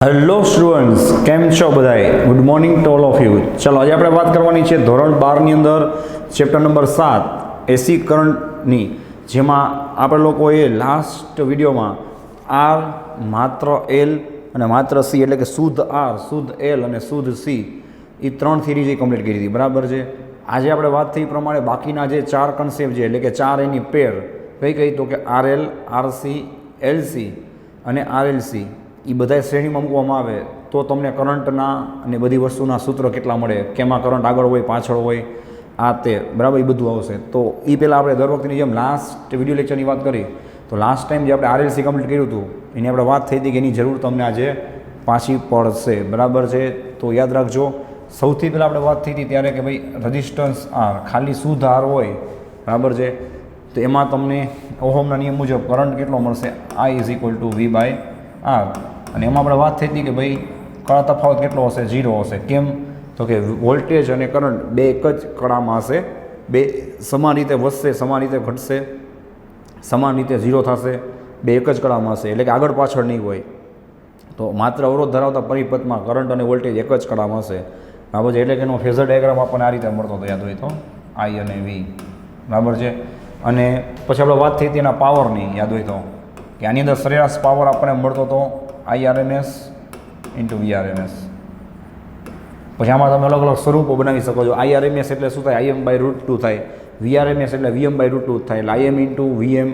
Hello students, કેમ છો બધાય? Good morning to all of you. ચાલો આજે આપણે વાત કરવાની છે ધોરણ 12ની અંદર ચેપ્ટર નંબર 7 એસી કરંટની, જેમાં આપણે લોકોએ લાસ્ટ વિડીયોમાં આર, માત્ર એલ અને માત્ર સી, એટલે કે શુદ્ધ આર, શુદ્ધ એલ અને શુદ્ધ સી, એ ત્રણ થિયરી જે કમ્પ્લીટ કરી હતી, બરાબર છે. આજે આપણે વાત થઈ પ્રમાણે બાકીના જે ચાર કન્સેપ્ટ છે, એટલે કે ચાર એની પેર કઈ કઈ, તો કે R L, R C, L C અને આર એલ સી, એ બધા શ્રેણીમાં મૂકવામાં આવે તો તમને કરંટના અને બધી વસ્તુના સૂત્ર કેટલા મળે, કેમાં કરંટ આગળ હોય, પાછળ હોય, આ તે, બરાબર, એ બધું આવશે. તો એ પહેલાં આપણે દર વખતની જેમ લાસ્ટ વિડીયો લેક્ચરની વાત કરી, તો લાસ્ટ ટાઈમ જે આપણે આરએલસી કમ્પ્લીટ કર્યું હતું એની આપણે વાત થઈ હતી કે એની જરૂર તમને આજે પાછી પડશે, બરાબર છે. તો યાદ રાખજો, સૌથી પહેલાં આપણે વાત થઈ હતી ત્યારે કે ભાઈ રજિસ્ટન્સ આર, ખાલી શુદ્ધ આર હોય, બરાબર છે, તો એમાં તમને ઓહમના નિયમ મુજબ કરંટ કેટલો મળશે, I is equal to V by R. અને એમાં આપણે વાત થઈ હતી કે ભાઈ કળા તફાવત કેટલો હશે, 0 હશે. કેમ? તો કે વોલ્ટેજ અને કરંટ બે એક જ કળામાં હશે, બે સમાન રીતે વધશે, સમાન રીતે ઘટશે, સમાન રીતે 0 થશે, બે એક જ કળામાં હશે, એટલે કે આગળ પાછળ નહીં હોય. તો માત્ર અવરોધ ધરાવતા પરિપથમાં કરંટ અને વોલ્ટેજ એક જ કળામાં હશે, બરાબર છે. એટલે કે એનો ફેઝર ડાયાગ્રામ આપણને આ રીતે મળતો હતો, યાદ હોય તો, I અને V, બરાબર છે. અને પછી આપણે વાત થઈ હતી એના પાવરની, યાદ હોય તો, કે આની અંદર સરેરાશ પાવર આપણને મળતો હતો IRMS ઇન્ટુ VRMS. પછી આમાં તમે અલગ અલગ સ્વરૂપો બનાવી શકો છો. IRMS એટલે શું થાય, IM/√2 થાય. VRMS એટલે VM/√2 થાય, એટલે IM into VM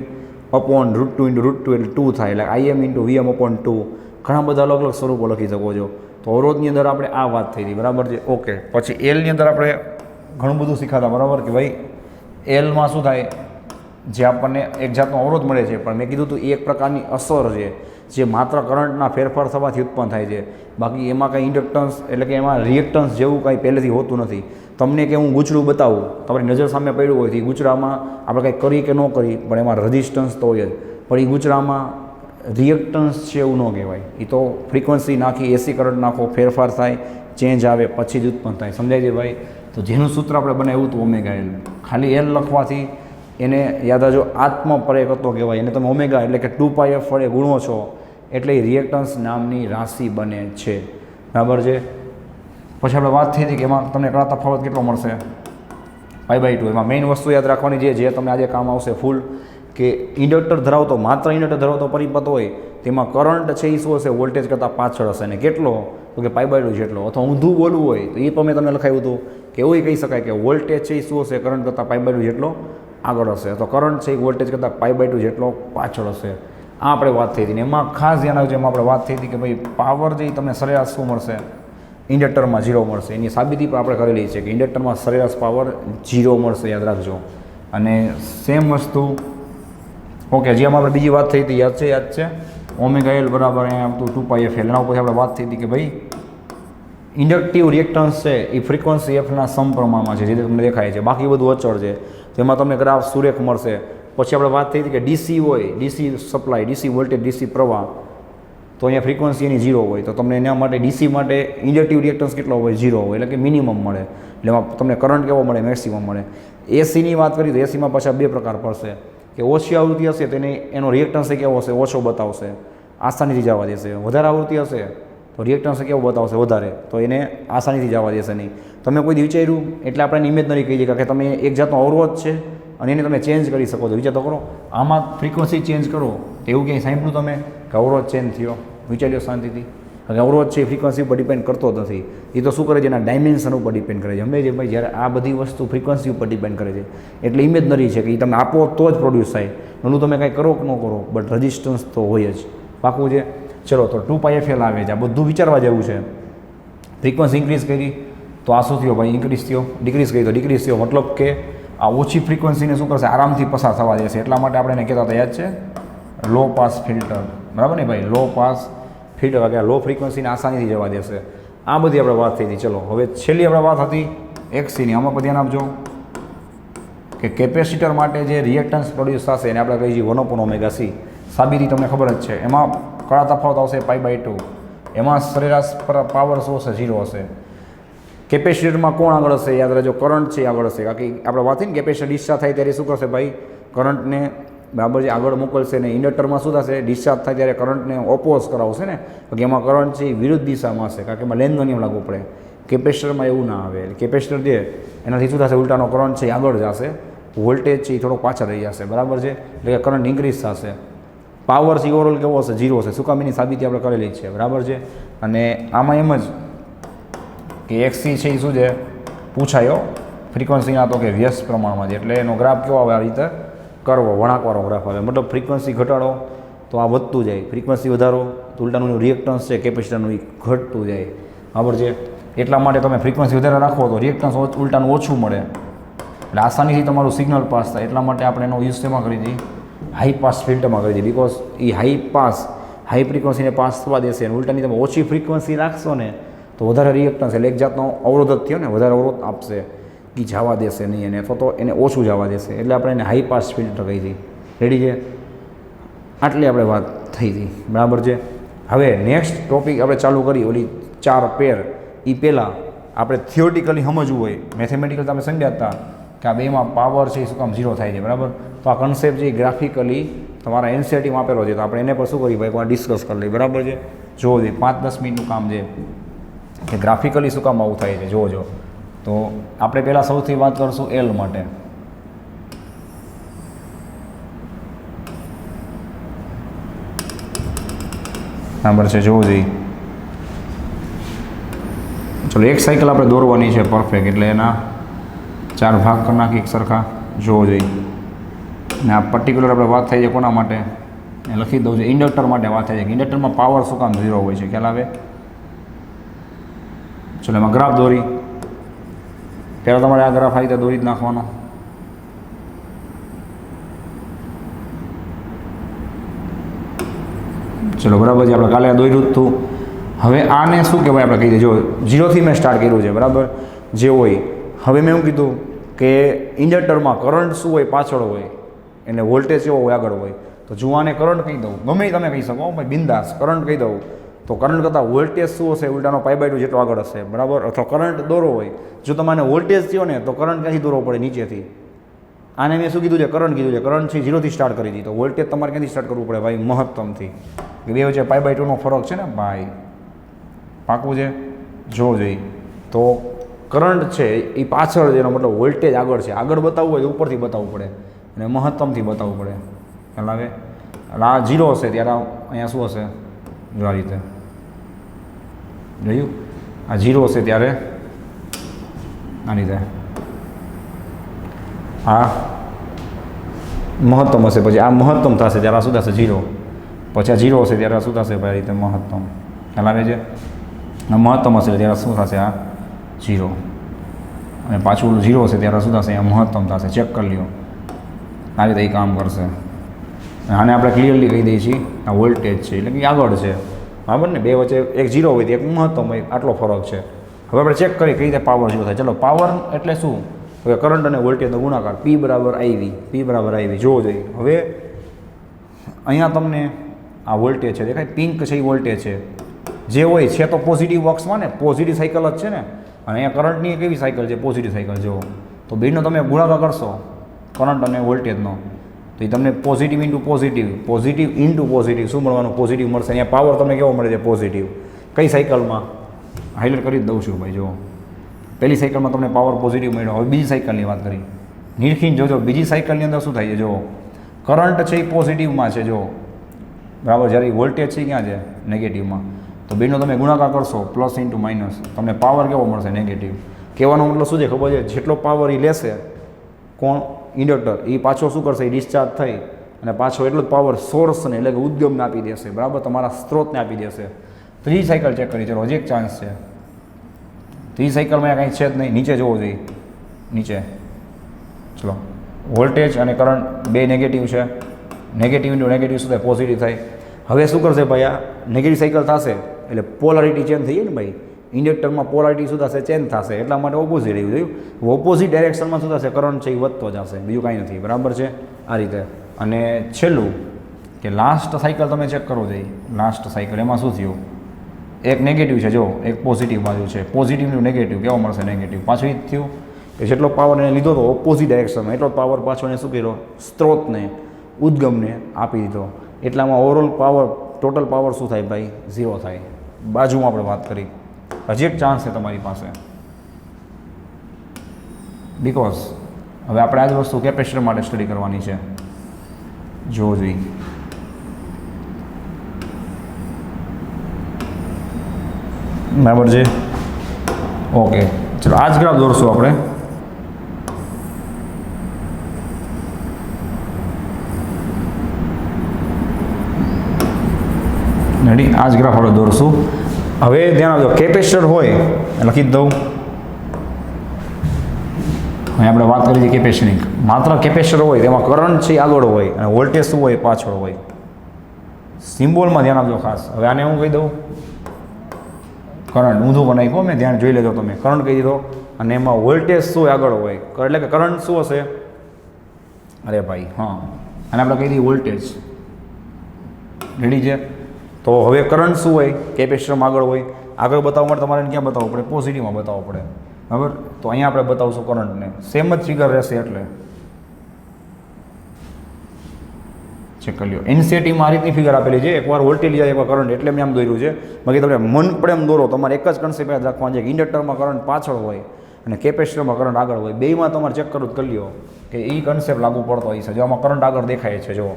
upon √2 into √2 એટલે 2 થાય, એટલે IM ઇન્ટુ VM અપોન 2. ઘણા બધા અલગ અલગ સ્વરૂપો લખી શકો છો. તો અવરોધની અંદર આપણે આ વાત થઈ હતી, બરાબર છે, ઓકે. પછી એલની અંદર આપણે ઘણું બધું શીખાતા, બરાબર, કે ભાઈ એલમાં શું થાય, જે આપણને એક જાતનો અવરોધ મળે છે, પણ મેં કીધું હતું એ એક પ્રકારની અસર છે જે માત્ર કરંટના ફેરફાર થવાથી ઉત્પન્ન થાય છે. બાકી એમાં કંઈ ઇન્ડક્ટન્સ એટલે કે એમાં રિએક્ટન્સ જેવું કંઈ પહેલેથી હોતું નથી. તમને કે હું ગૂંચળું બતાવું, તમારી નજર સામે પડ્યું હોય તો એ ગૂંચળામાં આપણે કંઈ કરી કે ન કરી, પણ એમાં રઝિસ્ટન્સ તો હોય જ. પણ એ ગૂંચળામાં રિએક્ટન્સ છે એવું ન કહેવાય. એ તો ફ્રીક્વન્સી નાખી, એસી કરંટ નાખો, ફેરફાર થાય, ચેન્જ આવે, પછી જ ઉત્પન્ન થાય. સમજાય છે ભાઈ? તો જેનું સૂત્ર આપણે બનાવ્યું હતું ઓમેગા એલ, ખાલી એલ લખવાથી એને યાદ આવજો આત્મપરેકત્વ કહેવાય. એને તમે ઓમેગા એટલે કે 2πf વડે ગુણો છો એટલે એ રિએક્ટન્સ નામની રાશિ બને છે, બરાબર છે. પછી આપણે વાત થઈ હતી કે એમાં તમને કળા તફાવત કેટલો મળશે, π/2. એમાં મેઇન વસ્તુ યાદ રાખવાની છે જે તમને આજે કામ આવશે ફૂલ, કે ઇન્ડક્ટર ધરાવતો, માત્ર ઇન્ડક્ટર ધરાવતો પરિપથ હોય તેમાં કરંટ છે એ શું હશે, વોલ્ટેજ કરતાં પાછળ હશે. ને કેટલો? તો કે π/2 જેટલો. અથવા ઊંધું બોલવું હોય તો એ પણ મેં તમને લખાવ્યું હતું કે એવું કહી શકાય કે વોલ્ટેજ છે એ શું હશે, કરંટ કરતાં π/2 જેટલો આગળ હશે, તો કરંટ છે એ વોલ્ટેજ કરતાં π/2 જેટલો પાછળ હશે. આ આપણે વાત થઈ હતી. ને એમાં ખાસ ધ્યાન આવજો, એમાં આપણે વાત થઈ હતી કે ભાઈ પાવર જે તમને સરેરાશ શું મળશે, ઇન્ડક્ટરમાં 0 મળશે. એની સાબિતી પણ આપણે કરેલી છે કે ઇન્ડક્ટરમાં સરેરાશ પાવર 0 મળશે, યાદ રાખજો. અને સેમ વસ્તુ, ઓકે, જેમ આપણે બીજી વાત થઈ હતી, યાદ છે? યાદ છે, ઓમેગા એલ બરાબર અહીંયા આવતું 2πf એલ. એના ઉપર આપણે વાત થઈ હતી કે ભાઈ ઇન્ડક્ટિવ રિએક્ટન્સ છે એ ફ્રીક્વન્સી એફના સમપ્રમાણમાં છે, જે તમને દેખાય છે. બાકી બધું અચળ છે, તેમાં તમને ગ્રાફ સુરેખ મળશે. પછી આપણે વાત થઈ હતી કે ડીસી હોય, DC supply, DC voltage, DC પ્રવાહ, તો અહીંયા ફ્રીક્વન્સી એની 0 હોય, તો તમને એના માટે ડીસી માટે ઇન્ડક્ટિવ રિએક્ટન્સ કેટલો હોય, 0 હોય, એટલે કે મિનિમમ મળે. એટલે એમાં તમને કરંટ કેવો મળે, મેક્સિમમ મળે. એસીની વાત કરી તો એસીમાં પાછા બે પ્રકાર પડશે, કે ઓછી આવૃત્તિ હશે તેને એનો રિએક્ટન્સ કેવો હશે, ઓછો બતાવશે, આસાનીથી જવા દેશે. વધારે આવૃત્તિ હશે તો રિએક્ટન્સ કેવો બતાવશે, વધારે, તો એને આસાનીથી જવા દેશે નહીં. તમે કોઈ વિચાર્યું એટલે આપણે ઇમેજનરી કહી દઈએ કે તમે એક જાતનો અવરોધ છે અને એને તમે ચેન્જ કરી શકો છો. વિચાર તો કરો, આમાં ફ્રીક્વન્સી ચેન્જ કરો, એવું ક્યાંય સાંભળ્યું તમે કે અવરોધ ચેન્જ થયો? વિચાર્યો શાંતિથી. હવે અવરોધ છે એ ફ્રીક્વન્સી ઉપર ડિપેન્ડ કરતો જ નથી. એ તો શું કરે છે, એના ડાયમેન્શન ઉપર ડિપેન્ડ કરે છે. સમજે છે ભાઈ? જ્યારે આ બધી વસ્તુ ફ્રીક્વન્સી ઉપર ડિપેન્ડ કરે છે, એટલે ઇમેજનરી છે કે એ તમે આપો તો જ પ્રોડ્યુસ થાય. એનું તમે કાંઈ કરો કે ન કરો, બટ રજિસ્ટન્સ તો હોય જ, પાકું છે. ચલો, તો 2πf એલ આવે છે. આ બધું વિચારવા જેવું છે. ફ્રીક્વન્સી ઇન્ક્રીઝ કરી તો આ શું થયો ભાઈ, ઇન્ક્રીઝ થયો. ડિક્રીઝ કરી તો ડિક્રીઝ થયો. મતલબ કે આ ઓછી ફ્રીક્વન્સીને શું કરશે, આરામથી પસાર થવા દેશે. એટલા માટે આપણે એને કહેતા હતા, યાદ છે, લો પાસ ફિલ્ટર, બરાબર ને ભાઈ? લો પાસ ફિલ્ટર, કે લો ફ્રીક્વન્સીને આસાનીથી જવા દેશે. આ બધી આપણે વાત થઈ હતી. ચલો, હવે છેલ્લી આપણે વાત હતી એક્સીની. આમાં પર ધ્યાન આપજો કે કેપેસિટર માટે જે રિએક્ટન્સ પ્રોડ્યુસ થશે એને આપણે કહીએ છીએ 1/ωc. સાબિતી તમને ખબર જ છે. એમાં કળા તફાવત આવશે π/2. એમાં સરેરાશ પાવર શું હશે, 0 હશે. કેપેસિટરમાં કોણ આગળ હશે, યાદ રાખજો, કરંટ છે આગળ હશે. કારણ કે આપણે વાત થઈ ને કેપેસિટર ડિસ્ચાર્જ થાય ત્યારે શું કરશે ભાઈ, કરંટને બરાબર છે, આગળ મોકલશે ને ઇન્ડક્ટરમાં શું થશે, ડિસ્ચાર્જ થાય ત્યારે કરંટને ઓપોઝ કરાવશે ને, કે એમાં કરંટ છે એ વિરુદ્ધ દિશામાં હશે, કારણ કે એમાં લેન્ઝનો નિયમ લાગુ પડે. કેપેસિટરમાં એવું ના આવે. કેપેસિટર જે એનાથી શું થશે, ઉલટાનો કરંટ છે એ આગળ જશે, વોલ્ટેજ છે એ થોડો પાછળ રહી જશે. બરાબર છે, એટલે કે કરંટ ઇન્ક્રીઝ થશે. પાવર છે ઓવરઓલ કેવો હશે, 0 હશે. શું કામ? એની સાબિતી આપણે કરેલી જ છે. બરાબર છે, અને આમાં એમ જ કે XC છે એ શું છે પૂછાયો ફ્રીક્વન્સીના તો કે વ્યસ્ત પ્રમાણમાં છે, એટલે એનો ગ્રાફ કેવો આવે, આ રીતે કરવો વળાંકવાળો ગ્રાફ આવે. મતલબ ફ્રીક્વન્સી ઘટાડો તો આ વધતું જાય, ફ્રીક્વન્સી વધારો તો ઉલટાનું રિએક્ટન્સ છે કેપેસિટરનું એ ઘટતું જાય. બરાબર છે, એટલા માટે તમે ફ્રીક્વન્સી વધારે રાખો તો રિએક્ટન્સ ઉલટાનું ઓછું મળે, એટલે આસાનીથી તમારું સિગ્નલ પાસ થાય. એટલા માટે આપણે એનો યુઝ શેમાં કરી દઈએ, હાઈ પાસ ફિલ્ટરમાં કરી દઈએ. બિકોઝ એ હાઈ ફ્રીક્વન્સીને પાસ થવા દેશે, અને ઉલટાની તમે ઓછી ફ્રીક્વન્સી રાખશો ને તો વધારે રિએક્ટન્સ, એટલે એક જાતનો અવરોધ જ થયો ને, વધારે અવરોધ આપશે, એ જવા દેશે નહીં, અને અથવા તો એને ઓછું જવા દેશે. એટલે આપણે એને હાઈ પાસ ફિલ્ટર કહી દઈએ. રેડી છે? આટલી આપણે વાત થઈ હતી. બરાબર છે, હવે નેક્સ્ટ ટોપિક આપણે ચાલુ કરી, ઓલી 4 પેર. એ પહેલાં આપણે થિયોરિટિકલી સમજવું હોય, મેથેમેટિકલ તમે સમજ્યા હતા કે આ બેમાં પાવર છે એ શું કામ 0 થાય છે. બરાબર, તો આ કન્સેપ્ટ છે એ ગ્રાફિકલી તમારા એનસીઆરટીમાં આપેલો છે, તો આપણે એને પર શું કરીએ ભાઈ, એકવાર ડિસ્કસ કરી લઈએ. બરાબર છે, જોવો જોઈએ, 5-10 મિનિટનું કામ છે કે ગ્રાફિકલી શું કામ આવું થાય છે, જોજો. તો આપણે પહેલાં સૌથી વાત કરશું એલ માટે. બરાબર છે, જોવું જોઈએ. ચલો, એક સાયકલ આપણે દોરવાની છે પરફેક્ટ, એટલે એના 4 ભાગ કરી નાખી એક સરખા, જોવો જોઈએ. ને આ પર્ટિક્યુલર આપણે વાત થઈ છે કોના માટે એ લખી દઉં છે, ઇન્ડક્ટર માટે વાત થાય છે કે ઇન્ડક્ટરમાં પાવર શું કામ 0 હોય છે, ખ્યાલ આવે? ચલો, એમાં ગ્રાફ દોરી. પહેલાં તમારે આ ગ્રાફ આવી રીતે દોરી જ નાખવાનો. ચલો, બરાબર છે, આપણે કાલે દોર્યું જ હતું. હવે આને શું કહેવાય આપણે કહી દઈએ, જો 0થી મેં સ્ટાર્ટ કર્યું છે. બરાબર, જે હોય. હવે મેં એવું કીધું કે ઇન્ડક્ટરમાં કરંટ શું હોય, પાછળ હોય, એટલે વોલ્ટેજ કેવો હોય, આગળ હોય. તો જો આને કરંટ કહી દઉં, ગમે તમે કહી શકો ભાઈ, બિંદાસ કરંટ કહી દઉં, તો કરંટ કરતાં વોલ્ટેજ શું હશે, ઉલટાનો π/2 જેટલો આગળ હશે. બરાબર, અથવા કરંટ દોરો હોય, જો તમારે વોલ્ટેજ થયો ને તો કરંટ ક્યાંથી દોરવો પડે, નીચેથી. આને મેં શું કીધું છે, કરંટ કીધું છે. કરંટ છે 0થી સ્ટાર્ટ કરી દીધી, તો વોલ્ટેજ તમારે ક્યાંથી સ્ટાર્ટ કરવું પડે ભાઈ, મહત્તમથી. બે વચ્ચે π/2નો ફરક છે ને ભાઈ, પાકું છે, જોવો જોઈએ. તો કરંટ છે એ પાછળ છે, એનો મતલબ વોલ્ટેજ આગળ છે. આગળ બતાવવું હોય તો ઉપરથી બતાવવું પડે, અને મહત્તમથી બતાવવું પડે, ખ્યાલ આવે? આ 0 હશે ત્યારે અહીંયા શું હશે, જો આ રીતે જોયું, આ 0 હશે ત્યારે આ રીતે આ મહત્તમ હશે, પછી આ મહત્તમ થશે ત્યારે આ શું થશે, 0. પછી આ 0 હશે ત્યારે આ શું થશે ભાઈ, રીતે મહત્તમ, ખ્યાલ આવે છે? આ મહત્તમ હશે ત્યારે શું થશે, આ 0, અને પાછું 0 હશે ત્યારે શું થશે, અહીંયા મહત્તમ થશે. ચેક કરી લ્યો, આ રીતે એ કામ કરશે. આને આપણે ક્લિયરલી કહી દઈએ છીએ આ વોલ્ટેજ છે, એટલે કે આગળ છે. બરાબર ને, બે વચ્ચે એક 0 હોય તો એક મહત્તમ હોય, આટલો ફરક છે. હવે આપણે ચેક કરીએ કઈ રીતે પાવર 0 થાય. ચલો, પાવર એટલે શું, હવે કરંટ અને વોલ્ટેજનો ગુણાકાર, P = IV, જોવો જોઈએ. હવે અહીંયા તમને આ વોલ્ટેજ છે દેખાય, પિંક છે એ વોલ્ટેજ છે, જે હોય છે તો પોઝિટિવ અક્ષમાં ને, પોઝિટિવ સાયકલ જ છે ને. અને અહીંયા કરંટની કેવી સાયકલ છે, પોઝિટિવ સાયકલ. જુઓ, તો બેનો તમે ગુણાકાર કરશો કરંટ અને વોલ્ટેજનો, તો એ તમને પોઝિટિવ ઇન્ટુ પોઝિટિવ શું મળવાનું, પોઝિટિવ મળશે. અહીંયા પાવર તમને કેવો મળે છે, પોઝિટિવ. કઈ સાયકલમાં, હાઇલાઇટ કરી જ દઉં છું ભાઈ. જુઓ, પહેલી સાયકલમાં તમને પાવર પોઝિટિવ મળ્યો. હવે બીજી સાયકલની વાત કરી, નિરખીને જોજો બીજી સાયકલની અંદર શું થાય છે. જુઓ, કરંટ છે એ પોઝિટિવમાં છે, જુઓ, બરાબર, જ્યારે વોલ્ટેજ છે ક્યાં છે, નેગેટિવમાં. તો બેનો તમે ગુણાકાર કરશો, પ્લસ ઇન્ટુ માઇનસ, તમને પાવર કેવો મળશે, નેગેટિવ. કહેવાનો મતલબ શું છે ખબર છે, જેટલો પાવર એ લેશે કોણ, ઇન્ડક્ટર, એ પાછો શું કરશે, એ ડિસ્ચાર્જ થઈ અને પાછો એટલો જ પાવર સોર્સને એટલે કે ઉદ્ગમને આપી દેશે. બરાબર, તમારા સ્ત્રોતને આપી દેશે. ત્રીજી સાયકલ ચેક કરી, ચલો, હજી એક ચાન્સ છે. ત્રીજી સાયકલમાં કંઈ છે જ નહીં, નીચે જોવો જોઈએ, નીચે. ચલો, વોલ્ટેજ અને કરંટ બે નેગેટિવ છે, નેગેટિવ ઇન્ટુ નેગેટિવ શું થાય, પોઝિટિવ થાય. હવે શું કરશે ભાઈ, આ નેગેટિવ સાયકલ થશે એટલે પોલારિટી ચેન્જ થઈ જાય ને ભાઈ. ઇન્ડક્ટરમાં પોલારિટી શું થશે, ચેન્જ થશે, એટલા માટે ઓપોઝિટ એવું થયું. ઓપોઝિટ ડાયરેક્શનમાં શું થશે, કરંટ છે એ વધતો જશે, બીજું કાંઈ નથી. બરાબર છે, આ રીતે. અને છેલ્લું કે લાસ્ટ સાયકલ તમે ચેક કરો જોઈએ, લાસ્ટ સાયકલ એમાં શું થયું, એક નેગેટિવ છે, જો એક પોઝિટિવ બાજુ છે, પોઝિટિવનું નેગેટિવ કેવો મળશે, નેગેટિવ. પાછું એ જ થયું કે જેટલો પાવર એને લીધો હતો ઓપોઝિટ ડાયરેક્શનમાં, એટલો પાવર પાછો એને શું કર્યો, સ્ત્રોતને ઉદ્ગમને આપી દીધો, એટલામાં ઓવરઓલ પાવર ટોટલ પાવર શું થાય ભાઈ? 0 થાય. બાજુમાં આપણે વાત કરી. હજી એક ચાન્સ છે તમારી પાસે, બિકોઝ હવે આપણે આ જ વસ્તુ કેપેસિટર માટે સ્ટડી કરવાની છે. જો જોઈ બરાબર છે. ઓકે, ચલો આ જ ગ્રાફ દોરશું આપણે. રેડી, આ જ ગ્રાફ આપણે દોરશું. હવે ધ્યાન આપજો, કેપેસિટર હોય લખી જ દઉં. અહીં આપણે વાત કરી હતી કેપેસિટરની. માત્ર કેપેસિટર હોય તેમાં કરંટ છે આગળ હોય અને વોલ્ટેજ શું હોય? પાછળ હોય. સિમ્બોલમાં ધ્યાન આપજો ખાસ. હવે આને હું કહી દઉં કરંટ, ઊંધું બનાવ્યું મેં, ધ્યાન જોઈ લેજો તમે. કરંટ કહી દીધો અને એમાં વોલ્ટેજ શું આગળ હોય? એટલે કે કરંટ શું હશે? અરે ભાઈ હા, અને આપણે કહી દઈએ વોલ્ટેજ. રેડી છે? તો હવે કરંટ શું હોય? કેપેસિટરમાં આગળ હોય. આગળ બતાવવા માટે તમારે ક્યાં બતાવવું પડે? પોઝિટિવમાં બતાવવું પડે. બરાબર? તો અહીંયા આપણે બતાવશું કરંટને. સેમ જ ફિગર રહેશે એટલે ચેક કરી લો. એનસીઈઆરટીમાં આ રીતની ફિગર આપેલી છે, એકવાર વોલ્ટેજ જાય એકવાર કરંટ, એટલે મેં આમ દોર્યું છે. બાકી તમને મન પડે એમ દોરો. તમારે એક જ કન્સેપ્ટ યાદ રાખવાનું છે કે ઇન્ડક્ટરમાં કરંટ પાછળ હોય અને કેપેસિટરમાં કરંટ આગળ હોય. બેયમાં તમારે ચેક કરવું કરી લો કે એ કન્સેપ્ટ લાગુ પડતો હોય છે. જો આમાં કરંટ આગળ દેખાય છે, જો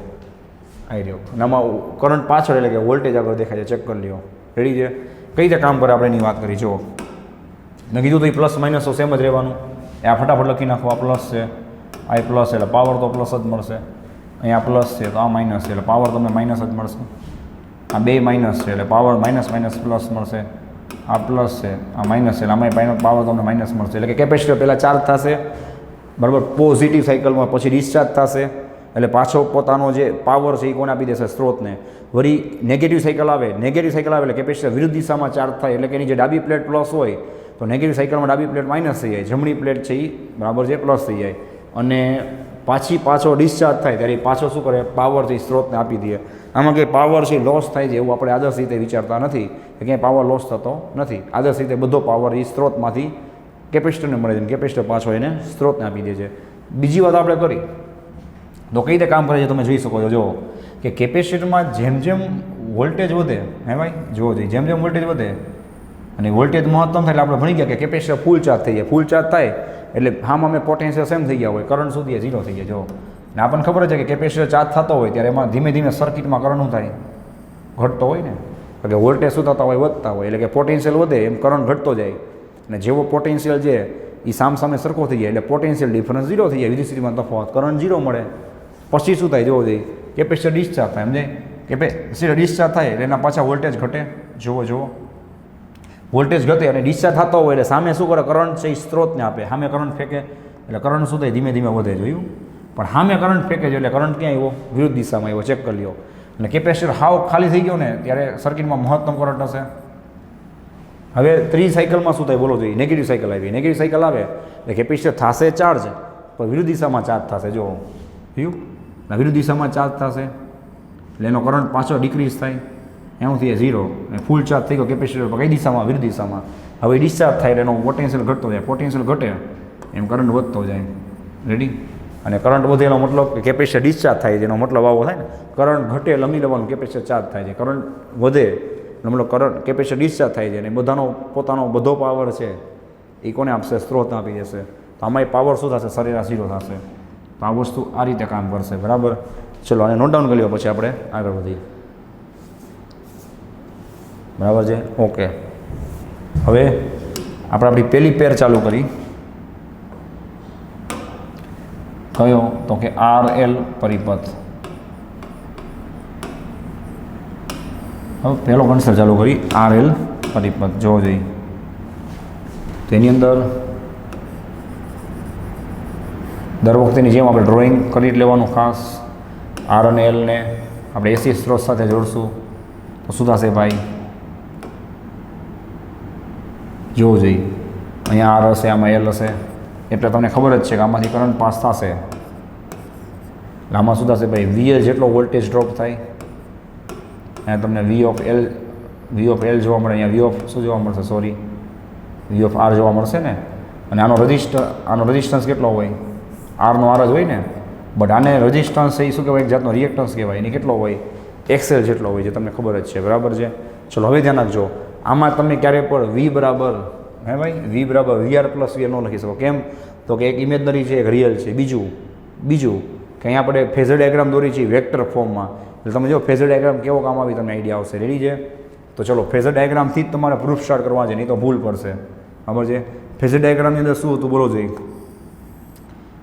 આવી રહ્યો, અને આમાં કરંટ પાછળ એટલે કે વોલ્ટેજ આગળ દેખાય છે. ચેક કરી લો. રેડી છે? કઈ રીતે કામ કરે આપણે એની વાત કરી. જો મેં કીધું તો એ પ્લસ માઇનસ તો સેમ જ રહેવાનું. એ આ ફટાફટ લખી નાખો. આ પ્લસ છે, આ એ પ્લસ એટલે પાવર તો પ્લસ જ મળશે. અહીંયા પ્લસ છે તો આ માઇનસ છે એટલે પાવર તમને માઇનસ જ મળશે. આ બે માઇનસ છે એટલે પાવર માઇનસ માઇનસ પ્લસ મળશે. આ પ્લસ છે, આ માઇનસ છે એટલે આમાં પાવર તમને માઇનસ મળશે. એટલે કે કેપેસિટર પહેલાં ચાર્જ થશે, બરાબર, પોઝિટિવ સાયકલમાં, પછી ડિસ્ચાર્જ થશે એટલે પાછો પોતાનો જે પાવર છે એ કોને આપી દેશે? સ્ત્રોતને. વળી નેગેટિવ સાયકલ આવે, નેગેટિવ સાયકલ આવે એટલે કેપેસિટર વિરુદ્ધ દિશામાં ચાર્જ થાય, એટલે કે એની જે ડાબી પ્લેટ પ્લસ હોય તો નેગેટિવ સાયકલમાં ડાબી પ્લેટ માઇનસ થઈ જાય, જમણી પ્લેટ છે એ બરાબર છે પ્લસ થઈ જાય. અને પાછો ડિસ્ચાર્જ થાય ત્યારે પાછો શું કરે? પાવર છે એ સ્ત્રોતને આપી દે. આમાં કંઈ પાવર છે લોસ થાય છે એવું આપણે આદર્શ રીતે વિચારતા નથી કે ક્યાંય પાવર લોસ થતો નથી. આદર્શ રીતે બધો પાવર એ સ્ત્રોતમાંથી કેપેસિટરને મળે છે, કેપેસિટર પાછો એને સ્ત્રોતને આપી દે છે. બીજી વાત આપણે કરી તો કઈ રીતે કામ કરે છે તમે જોઈ શકો છો. જો કે કેપેસિટરમાં જેમ જેમ વોલ્ટેજ વધે, હે ભાઈ જોવો જોઈએ, જેમ જેમ વોલ્ટેજ વધે અને વોલ્ટેજ મહત્તમ થાય એટલે આપણે ભણી ગયા કે કેપેસિટર ફૂલ ચાર્જ થઈ જાય. ફૂલ ચાર્જ થાય એટલે હામાં અમે પોટેન્શિયલ સેમ થઈ ગયા હોય, કરંટ સુધી 0 થઈ જાય. જો ને આપણને ખબર છે કે કેપેસિટર ચાર્જ થતો હોય ત્યારે એમાં ધીમે ધીમે સર્કિટમાં કરંટ શું થાય? ઘટતો હોય ને. એટલે વોલ્ટેજ શું થતા હોય? વધતા હોય. એટલે કે પોટેન્શિયલ વધે એમ કરંટ ઘટતો જાય. અને જેવો પોટેન્શિયલ છે એ સામે સરખો થઈ જાય એટલે પોટેન્શિયલ ડિફરન્સ 0 થઈ જાય. વિદ્યુત સ્થિતિમાં તફાવત કરંટ 0 મળે. પછી શું થાય? જોવો જોઈએ, કેપેસિટર ડિસ્ચાર્જ થાય. સમજાય? કેપેસિટર ડિસ્ચાર્જ થાય એટલે એના પાછા વોલ્ટેજ ઘટે. જુઓ વોલ્ટેજ ઘટે અને ડિસ્ચાર્જ થતો હોય એટલે સામે શું કરે? કરંટ છે એ સ્ત્રોતને આપે. સામે કરંટ ફેંકે એટલે કરંટ શું થાય? ધીમે ધીમે વધે. જોયું? પણ સામે કરંટ ફેંકે છે એટલે કરંટ ક્યાં આવ્યો? વિરુદ્ધ દિશામાં આવ્યો. ચેક કરી લો. અને કેપેસિટર હાવ ખાલી થઈ ગયો ને ત્યારે સર્કિટમાં મહત્તમ કરંટ હશે. હવે ત્રીજી સાયકલમાં શું થાય? બોલો જોઈએ. નેગેટિવ સાયકલ આવી. નેગેટિવ સાયકલ આવે એટલે કેપેસિટર થશે ચાર્જ, પણ વિરુદ્ધ દિશામાં ચાર્જ થશે. જો જોયું? વિરુદ્ધ દિશામાં ચાર્જ થશે એટલે એનો કરંટ પાછો ડિક્રીઝ થાય. એનું થઈ 0 અને ફૂલ ચાર્જ થઈ ગયો કેપેસિટર પર. કઈ દિશામાં? વિરુદ્ધ દિશામાં. હવે ડિસ્ચાર્જ થાય એટલે એનો પોટેન્શિયલ ઘટતો જાય. પોટેન્શિયલ ઘટે એમ કરંટ વધતો જાય. રેડી? અને કરંટ વધે એનો મતલબ કે કેપેસિટર ડિસ્ચાર્જ થાય છે, એનો મતલબ આવો થાય ને. કરંટ ઘટે એટલે સમજી લેવાનું કેપેસિટર ચાર્જ થાય છે. કરંટ વધે મતલબ કરંટ કેપેસિટર ડિસ્ચાર્જ થાય છે અને બધાનો પોતાનો બધો પાવર છે એ કોને આપશે? સ્ત્રોતને આપી દેશે. તો આમાં પાવર શું થશે? સરેરાશ 0 થશે. તો આ વસ્તુ આ રીતે કામ કરશે. બરાબર? ચલો આને નોટ ડાઉન કરી લો, પછી આપણે આગળ વધીએ. બરાબર છે? ઓકે. હવે આપણે આપણી પહેલી પેર ચાલુ કરી. કયો? તો કે RL પરિપથ. હવે પહેલો કન્સેપ્ટ ચાલુ કરી RL પરિપથ. જોવો જોઈએ તેની અંદર દર વખતેની જેમ આપણે ડ્રોઈંગ કરી લેવાનું ખાસ. R અને L ને આપણે એસી સ્ત્રોત સાથે જોડશું તો શું થશે ભાઈ? જોવું જોઈએ. અહીંયા R હશે, આમાં L હશે એટલે તમને ખબર જ છે કે આમાંથી કરંટ પાસ થશે. એટલે આમાં શું થશે ભાઈ? VL જેટલો વોલ્ટેજ ડ્રોપ થાય. અહીંયા તમને V ઓફ L જોવા મળે. અહીંયા શું જોવા મળશે? સોરી, V ઓફ R જોવા મળશે ને. અને આનો રજિસ્ટન્સ કેટલો હોય? R નો R જ હોય ને. બટ આને રેઝિસ્ટન્સ એ શું કહેવાય, એક જાતનો રિએક્ટન્સ કહેવાય. એની કેટલો હોય, એક્સએલ જેટલો હોય, જે તમને ખબર જ છે, બરાબર છે. ચલો હવે ધ્યાન રાખજો, આમાં તમે ક્યારેય પણ વી બરાબર હે ભાઈ વી બરાબર વીઆર પ્લસ વીઆર ન લખી શકો. કેમ તો કે એક ઇમેજનરી છે, એક રિયલ છે. બીજું કે અહીંયા આપણે ફેઝર ડાયાગ્રામ દોરી છીએ વેક્ટર ફોર્મમાં. એટલે તમે જો ફેઝર ડાયાગ્રામ કેવો કામ આવી તમને આઈડિયા આવશે. રેડી છે? તો ચલો ફેઝર ડાયાગ્રામથી જ તમારે પ્રૂફ સ્ટાર્ટ કરવા છે, નહીં તો ભૂલ પડશે. બરાબર છે? ફેઝર ડાયાગ્રામની અંદર શું હતું બોલો જોઈએ.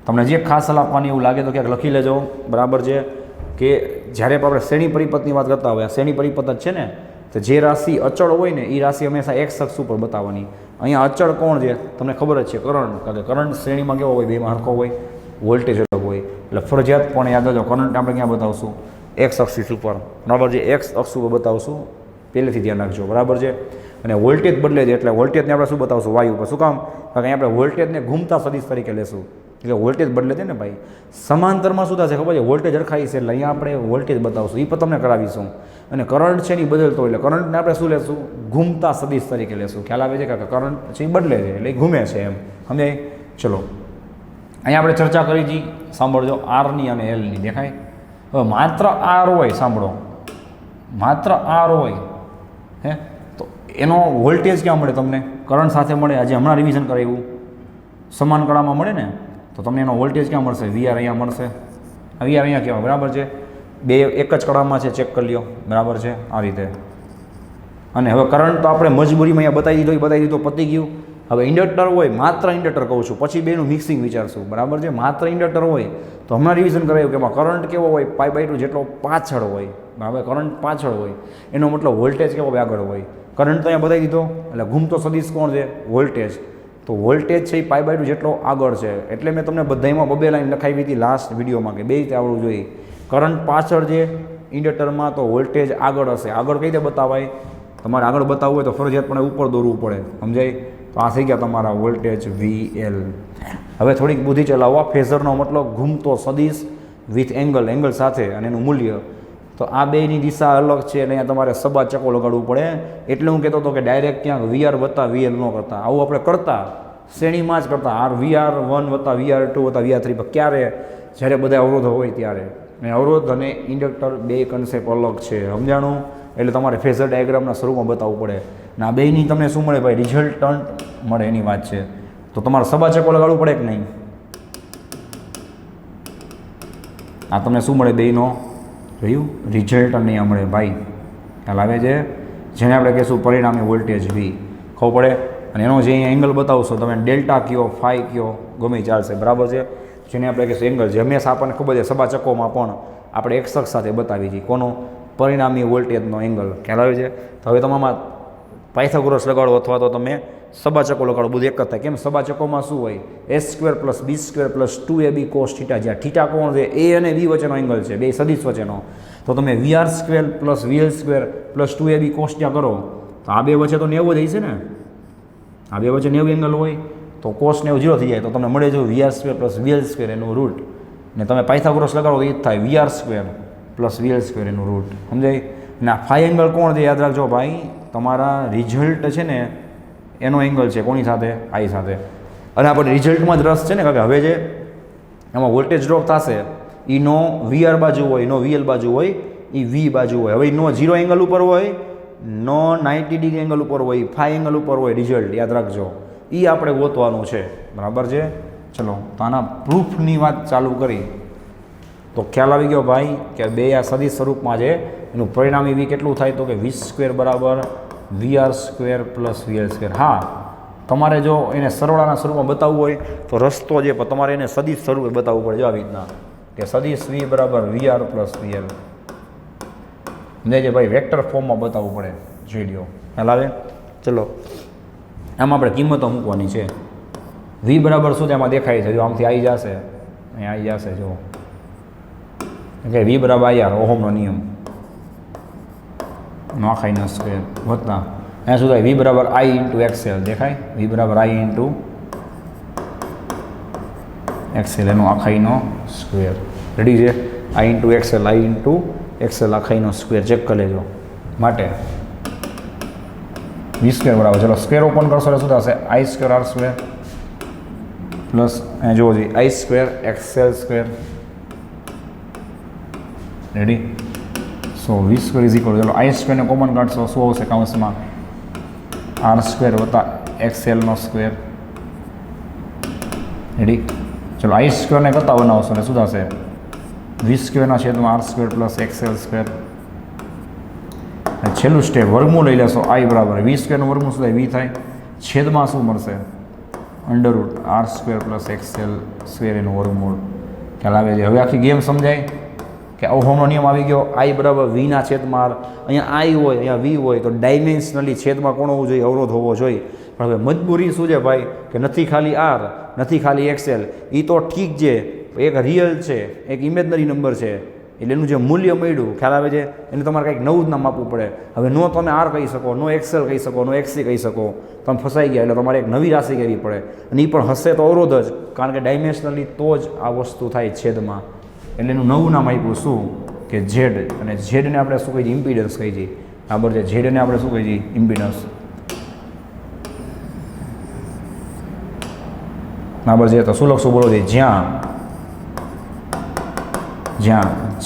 તમને જે ખાસ સલાહ આપવાની એવું લાગે તો ક્યાંક લખી લેજો. બરાબર છે કે જ્યારે આપણે શ્રેણી પરિપથની વાત કરતા હોય, આ શ્રેણી પરિપથ જ છે ને, તો જે રાશિ અચળ હોય ને એ રાશિ હંમેશા એક્સ અક્ષ ઉપર બતાવવાની. અહીંયા અચળ કોણ છે તમને ખબર જ છે, કરંટ. કારણ કે કરંટ શ્રેણીમાં કેવો હોય, બેમાં હરખો હોય, વોલ્ટેજ અલગ હોય. એટલે ફરજિયાત પણ યાદ રાખજો, કરંટ આપણે ક્યાં બતાવશું, એક્સ અક્ષિસ ઉપર. બરાબર છે? એક્સ અક્ષ ઉપર બતાવશું, પહેલેથી ધ્યાન રાખજો. બરાબર છે? અને વોલ્ટેજ બદલે છે એટલે વોલ્ટેજને આપણે શું બતાવશું, વાય ઉપર. શું કામ? કારણ કે આપણે વોલ્ટેજને ઘૂમતા સદિશ તરીકે લેશું. એટલે વોલ્ટેજ બદલે છે ને ભાઈ. સમાંતરમાં શું થશે ખબર છે, વોલ્ટેજ રખાઈ છે એટલે અહીંયા આપણે વોલ્ટેજ બતાવશું, એ પણ તમને કરાવીશું. અને કરંટ છે એ બદલતો એટલે કરંટને આપણે શું લેશું, ઘૂમતા સદિશ તરીકે લેશું. ખ્યાલ આવે છે કે કરંટ છે એ બદલે છે એટલે એ ઘૂમે છે એમ. સમજાય? ચલો અહીંયા આપણે ચર્ચા કરી હતી, સાંભળજો, આરની અને એલની. દેખાય? હવે માત્ર આર હોય, સાંભળો, માત્ર આર હોય હે તો એનો વોલ્ટેજ ક્યાં મળે તમને, કરંટ સાથે મળે. આજે હમણાં રિવિઝન કરાવ્યું, સમાન કળામાં મળે ને, તો તમને એનો વોલ્ટેજ ક્યાં મળશે, વીઆર અહીંયા મળશે. આ વીઆર અહીંયા કહેવાય. બરાબર છે? બે એક જ કળામાં છે, ચેક કરી લ્યો. બરાબર છે? આ રીતે. અને હવે કરંટ તો આપણે મજબૂરીમાં અહીંયા બતાવી દીધો, પતી ગયું. હવે ઇન્ડક્ટર હોય, માત્ર ઇન્ડક્ટર કહું છું, પછી બેનું મિક્સિંગ વિચારશું. બરાબર છે? માત્ર ઇન્ડક્ટર હોય તો હમણાં રિવિઝન કરાયું કે એમાં કરંટ કેવો હોય, π/2 જેટલો પાછળ હોય. બરાબર? કરંટ પાછળ હોય એનો મતલબ વોલ્ટેજ કેવો આગળ હોય. કરંટ તો અહીંયા બતાવી દીધો, એટલે ઘૂમતો સદિશ કોણ છે, વોલ્ટેજ. તો વોલ્ટેજ છે એ π/2 જેટલો આગળ છે. એટલે મેં તમને બધામાં બબે લાઈન લખાવી હતી લાસ્ટ વિડીયોમાં કે બે રીતે આવડવું જોઈએ. કરંટ પાછળ છે ઇન્ડક્ટરમાં, તો વોલ્ટેજ આગળ હશે. આગળ કઈ રીતે બતાવાય, તમારે આગળ બતાવવું હોય તો ફરજિયાતપણે ઉપર દોરવું પડે. સમજાય? તો આ થઈ ગયા તમારા વોલ્ટેજ VL. હવે થોડીક બુદ્ધિ ચલાવવા. ફેઝરનો મતલબ ઘૂમતો સદિશ વિથ એંગલ સાથે અને એનું મૂલ્ય. તો આ બેની દિશા અલગ છે અને અહીંયા તમારે સબા ચકો લગાડવું પડે. એટલે હું કહેતો હતો કે ડાયરેક્ટ ક્યાંક વીઆર વત્તા વીએલ ન કરતા, આવું આપણે કરતા શ્રેણીમાં જ કરતા. વીઆર1 વત્તા વીઆર2 વત્તા વીઆર3 પર ક્યારે, જ્યારે બધા અવરોધો હોય ત્યારે. અને અવરોધ અને ઇન્ડક્ટર બે કન્સેપ્ટ અલગ છે. સમજાણું? એટલે તમારે ફેઝર ડાયાગ્રામના સ્વરૂપમાં બતાવવું પડે. અને આ બેની તમને શું મળે ભાઈ, રિઝલ્ટન્ટ મળે એની વાત છે. તો તમારે સબા ચકો લગાડવું પડે કે નહીં? આ તમને શું મળે, બેનો જોયું, રિઝલ્ટ નહીં મળે ભાઈ. ખ્યાલ આવે છે? જેને આપણે કહીશું પરિણામી વોલ્ટેજ V. ખબર પડે? અને એનો જે અહીંયા એંગલ બતાવશો તમે, ડેલ્ટા કયો, ફાઈ કયો, ગમે ચાલશે. બરાબર છે? જેને આપણે કહીશું એંગલ, જે હંમેશા આપણને ખબર છે સબા ચકોમાં પણ આપણે એક અક્ષ સાથે બતાવી છીએ. કોનો? પરિણામી વોલ્ટેજનો એંગલ. ખ્યાલ આવે છે? તો હવે તમામાં પાયથાગોરસ લગાડો અથવા તો તમે સબા ચકો લગાડો, બધું એક જ થાય. કેમ? સબા ચકોમાં શું હોય, a² + b² + 2ab cos θ. જ્યાં થીટા કોણ છે, a અને b વચ્ચેનો એંગલ છે, બે સદિશ વચ્ચેનો. તો તમે VR² + VL² + 2ab cos θ કરો તો આ બે વચ્ચે તો 90 જ છે ને. આ બે વચ્ચે 90 એંગલ હોય તો cos 90 0 થઈ જાય. તો તમને મળે જો VR² + VL² એનું રૂટ. ને તમે પાયથાગોરસ લગાડો તો એ જ થાય, VR² + VL² એનું રૂટ. સમજાય? અને આ ફાઈ એંગલ કોણ છે યાદ રાખજો ભાઈ, તમારા રિઝલ્ટ છે ને એનો એંગલ છે. કોની સાથે? આઈ સાથે. અને આપણે રિઝલ્ટમાં જ રસ છે ને, કારણ કે હવે જે એમાં વોલ્ટેજ ડ્રોપ થશે એ નો VR બાજુ હોય, નો VL બાજુ હોય, એ V બાજુ હોય. હવે નો 0 એંગલ ઉપર હોય, નો 90 ડિગ્રી એંગલ ઉપર હોય, ફાઈ એંગલ ઉપર હોય રિઝલ્ટ. યાદ રાખજો, એ આપણે ગોતવાનું છે. બરાબર છે? ચલો તો આના પ્રૂફની વાત ચાલુ કરી તો ખ્યાલ આવી ગયો ભાઈ કે બે આ સદિશ સ્વરૂપમાં છે. એનું પરિણામી V કેટલું થાય તો કે V² બરાબર VR² + VL². હા, તમારે જો એને સરવાળાના સ્વરૂપમાં બતાવવું હોય તો રસ્તો જે, પણ તમારે એને સદિશ સ્વરૂપે બતાવવું પડે. જો આવી રીતના કે સદિશ V બરાબર VR + VL. સમજાય છે ભાઈ? વેક્ટર ફોર્મમાં બતાવવું પડે. જોઈ લ્યો. ખ્યાલ આવે? ચલો આમાં આપણે કિંમતો મૂકવાની છે. V બરાબર શું એમાં દેખાય છે, જો આમથી આવી જશે, અહીંયા આવી જશે. જો કે V બરાબર IR, ઓહમનો નિયમ, નોખાઈનો સ્ક્વેર વત્તા અહીંયા શું થાય, V બરાબર I × XL. દેખાય? V બરાબર I × XL, એનો આખાઈનો સ્ક્વેર. રેડી છે? I × XL, I × XL આખાઈનો સ્ક્વેર. ચેક કરી લેજો. માટે V² બરાબર, ચલો સ્ક્વેર ઓપન કરશો એટલે શું થશે, I² R² પ્લસ અહીંયા જોવો જોઈએ I² XL² ready. So V square is equal, ચલો આઈ સ્ક્વેરને કોમન કાઢશો, શું આવશે કાઉન્સમાં આર સ્ક્વેર વત્તા એક્સએલનો સ્ક્વેર. રેડી. ચલો આઈ સ્ક્વેરને કરતા બનાવશો એટલે શું થશે વી સ્ક્વેરના છેદમાં R square plus XL square. છેલ્લું સ્ટેપ વર્ગમૂળ લઈ લેશો, આઈ બરાબર વી સ્ક્વેરનું વર્ગમૂળ શું થાય વી થાય, છેદમાં શું મળશે under root R square plus XL square એનું વર્ગમૂળ. ખ્યાલ આવે છે? હવે આખી ગેમ સમજાય કે ઓહમનો નિયમ આવી ગયો, આઈ બરાબર વીના છેદમાં આર. અહીંયા આઈ હોય અહીંયા વી હોય તો ડાયમેન્શનલી છેદમાં કોણ હોવું જોઈએ, અવરોધ હોવો જોઈએ. પણ હવે મજબૂરી શું છે ભાઈ કે નથી ખાલી આર નથી ખાલી એક્સએલ, એ તો ઠીક છે, એક રિયલ છે એક ઇમેજનરી નંબર છે એટલે એનું જે મૂલ્ય મળ્યું ખ્યાલ આવે છે એને તમારે કંઈક નવું જ નામ આપવું પડે. હવે નો તમે આર કહી શકો, નો એક્સએલ કહી શકો, નો એક્સી કહી શકો, તમે ફસાઈ ગયા એટલે તમારે એક નવી રાશિ કહેવી પડે. અને એ પણ હશે તો અવરોધ જ, કારણ કે ડાયમેન્શનલી તો જ આ વસ્તુ થાય છેદમાં. એટલે એનું નવું નામ આપ્યું શું કે ઝેડ. અને ઝેડને આપણે શું કહીએ છીએ ઇમ્પિડન્સ કહીએ છીએ. બરાબર છે, ઝેડને આપણે શું કહીએ છીએ ઇમ્પિડન્સ. બરાબર છે, તો શું લખશું બોલો છે જ્યાં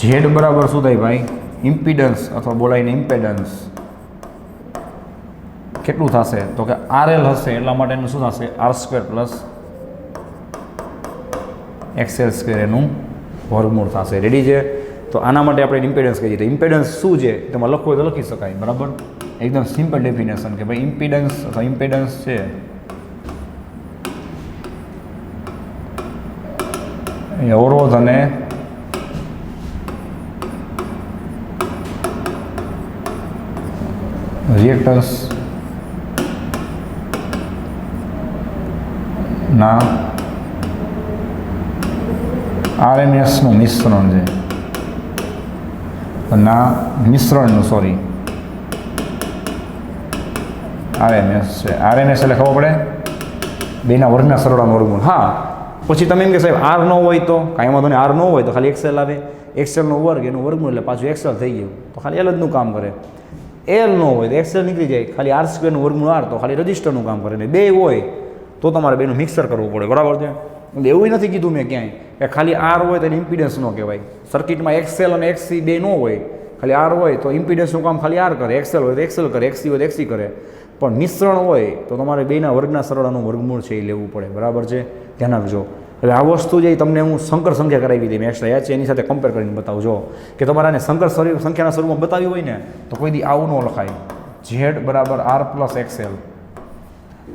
ઝેડ બરાબર શું થાય ભાઈ ઇમ્પિડન્સ અથવા બોલાઈને ઇમ્પેડન્સ કેટલું થશે તો કે આરએલ હશે એટલા માટે એનું શું થશે R square plus XL square એનું વર્ગમૂળ થશે. રેડી છે? તો આના માટે આપણે ઇમ્પિડન્સ કહીએ છીએ. ઇમ્પિડન્સ શું છે તેમાં લખવું હોય તો લખી શકાય. બરાબર, એકદમ સિમ્પલ ડેફિનેશન કે ભાઈ ઇમ્પિડન્સ અથવા ઇમ્પિડન્સ છે એ અવરોધ અને રિએક્ટન્સ ના આરએમએસનું મિશ્રણ છે, ના મિશ્રણનું સોરી આરએમએસ છે. આરએમએસ એટલે ખબર પડે બેના વર્ગના સરવાળાનું વર્ગમૂળ. હા, પછી તમે એમ કે સાહેબ આર ન હોય તો કાંઈ વાંધો નહીં, આર ન હોય તો ખાલી એક્સએલ આવે, એક્સએલનો વર્ગ એનું વર્ગમૂળ એટલે પાછું એક્સએલ થઈ ગયું તો ખાલી એલ જનું કામ કરે. એલ ન હોય તો એક્સએલ નીકળી જાય, ખાલી આર સ્ક્વેરનું વર્ગમૂળ આર તો ખાલી રજિસ્ટરનું કામ કરે. ને બે હોય તો તમારે બેનું મિક્સર કરવું પડે. બરાબર છે? એટલે એવું નથી કીધું મેં ક્યાંય કે ખાલી આર હોય તો એને ઇમ્પિડન્સ ન કહેવાય. સર્કિટમાં એક્સએલ અને એક્સી બે ન હોય, ખાલી આર હોય તો ઇમ્પિડન્સનું કામ ખાલી આર કરે, એક્સએલ હોય તો એક્સએલ કરે, એક્સી હોય તો એક્સી કરે. પણ મિશ્રણ હોય તો તમારે બેના વર્ગના સરવાળાનું વર્ગમૂળ છે એ લેવું પડે. બરાબર છે? ધ્યાન આપજો. હવે આ વસ્તુ જે તમને હું સંકર સંખ્યા કરાવી હતી મેં એક્સ્ટ્રા યાદ છે એની સાથે કમ્પેર કરીને બતાવજો કે તમારે આને સંકર સંખ્યાના સ્વરૂપમાં બતાવ્યું હોય ને તો કોઈ દી આવું ન લખાય ઝેડ બરાબર આર પ્લસ એક્સએલ.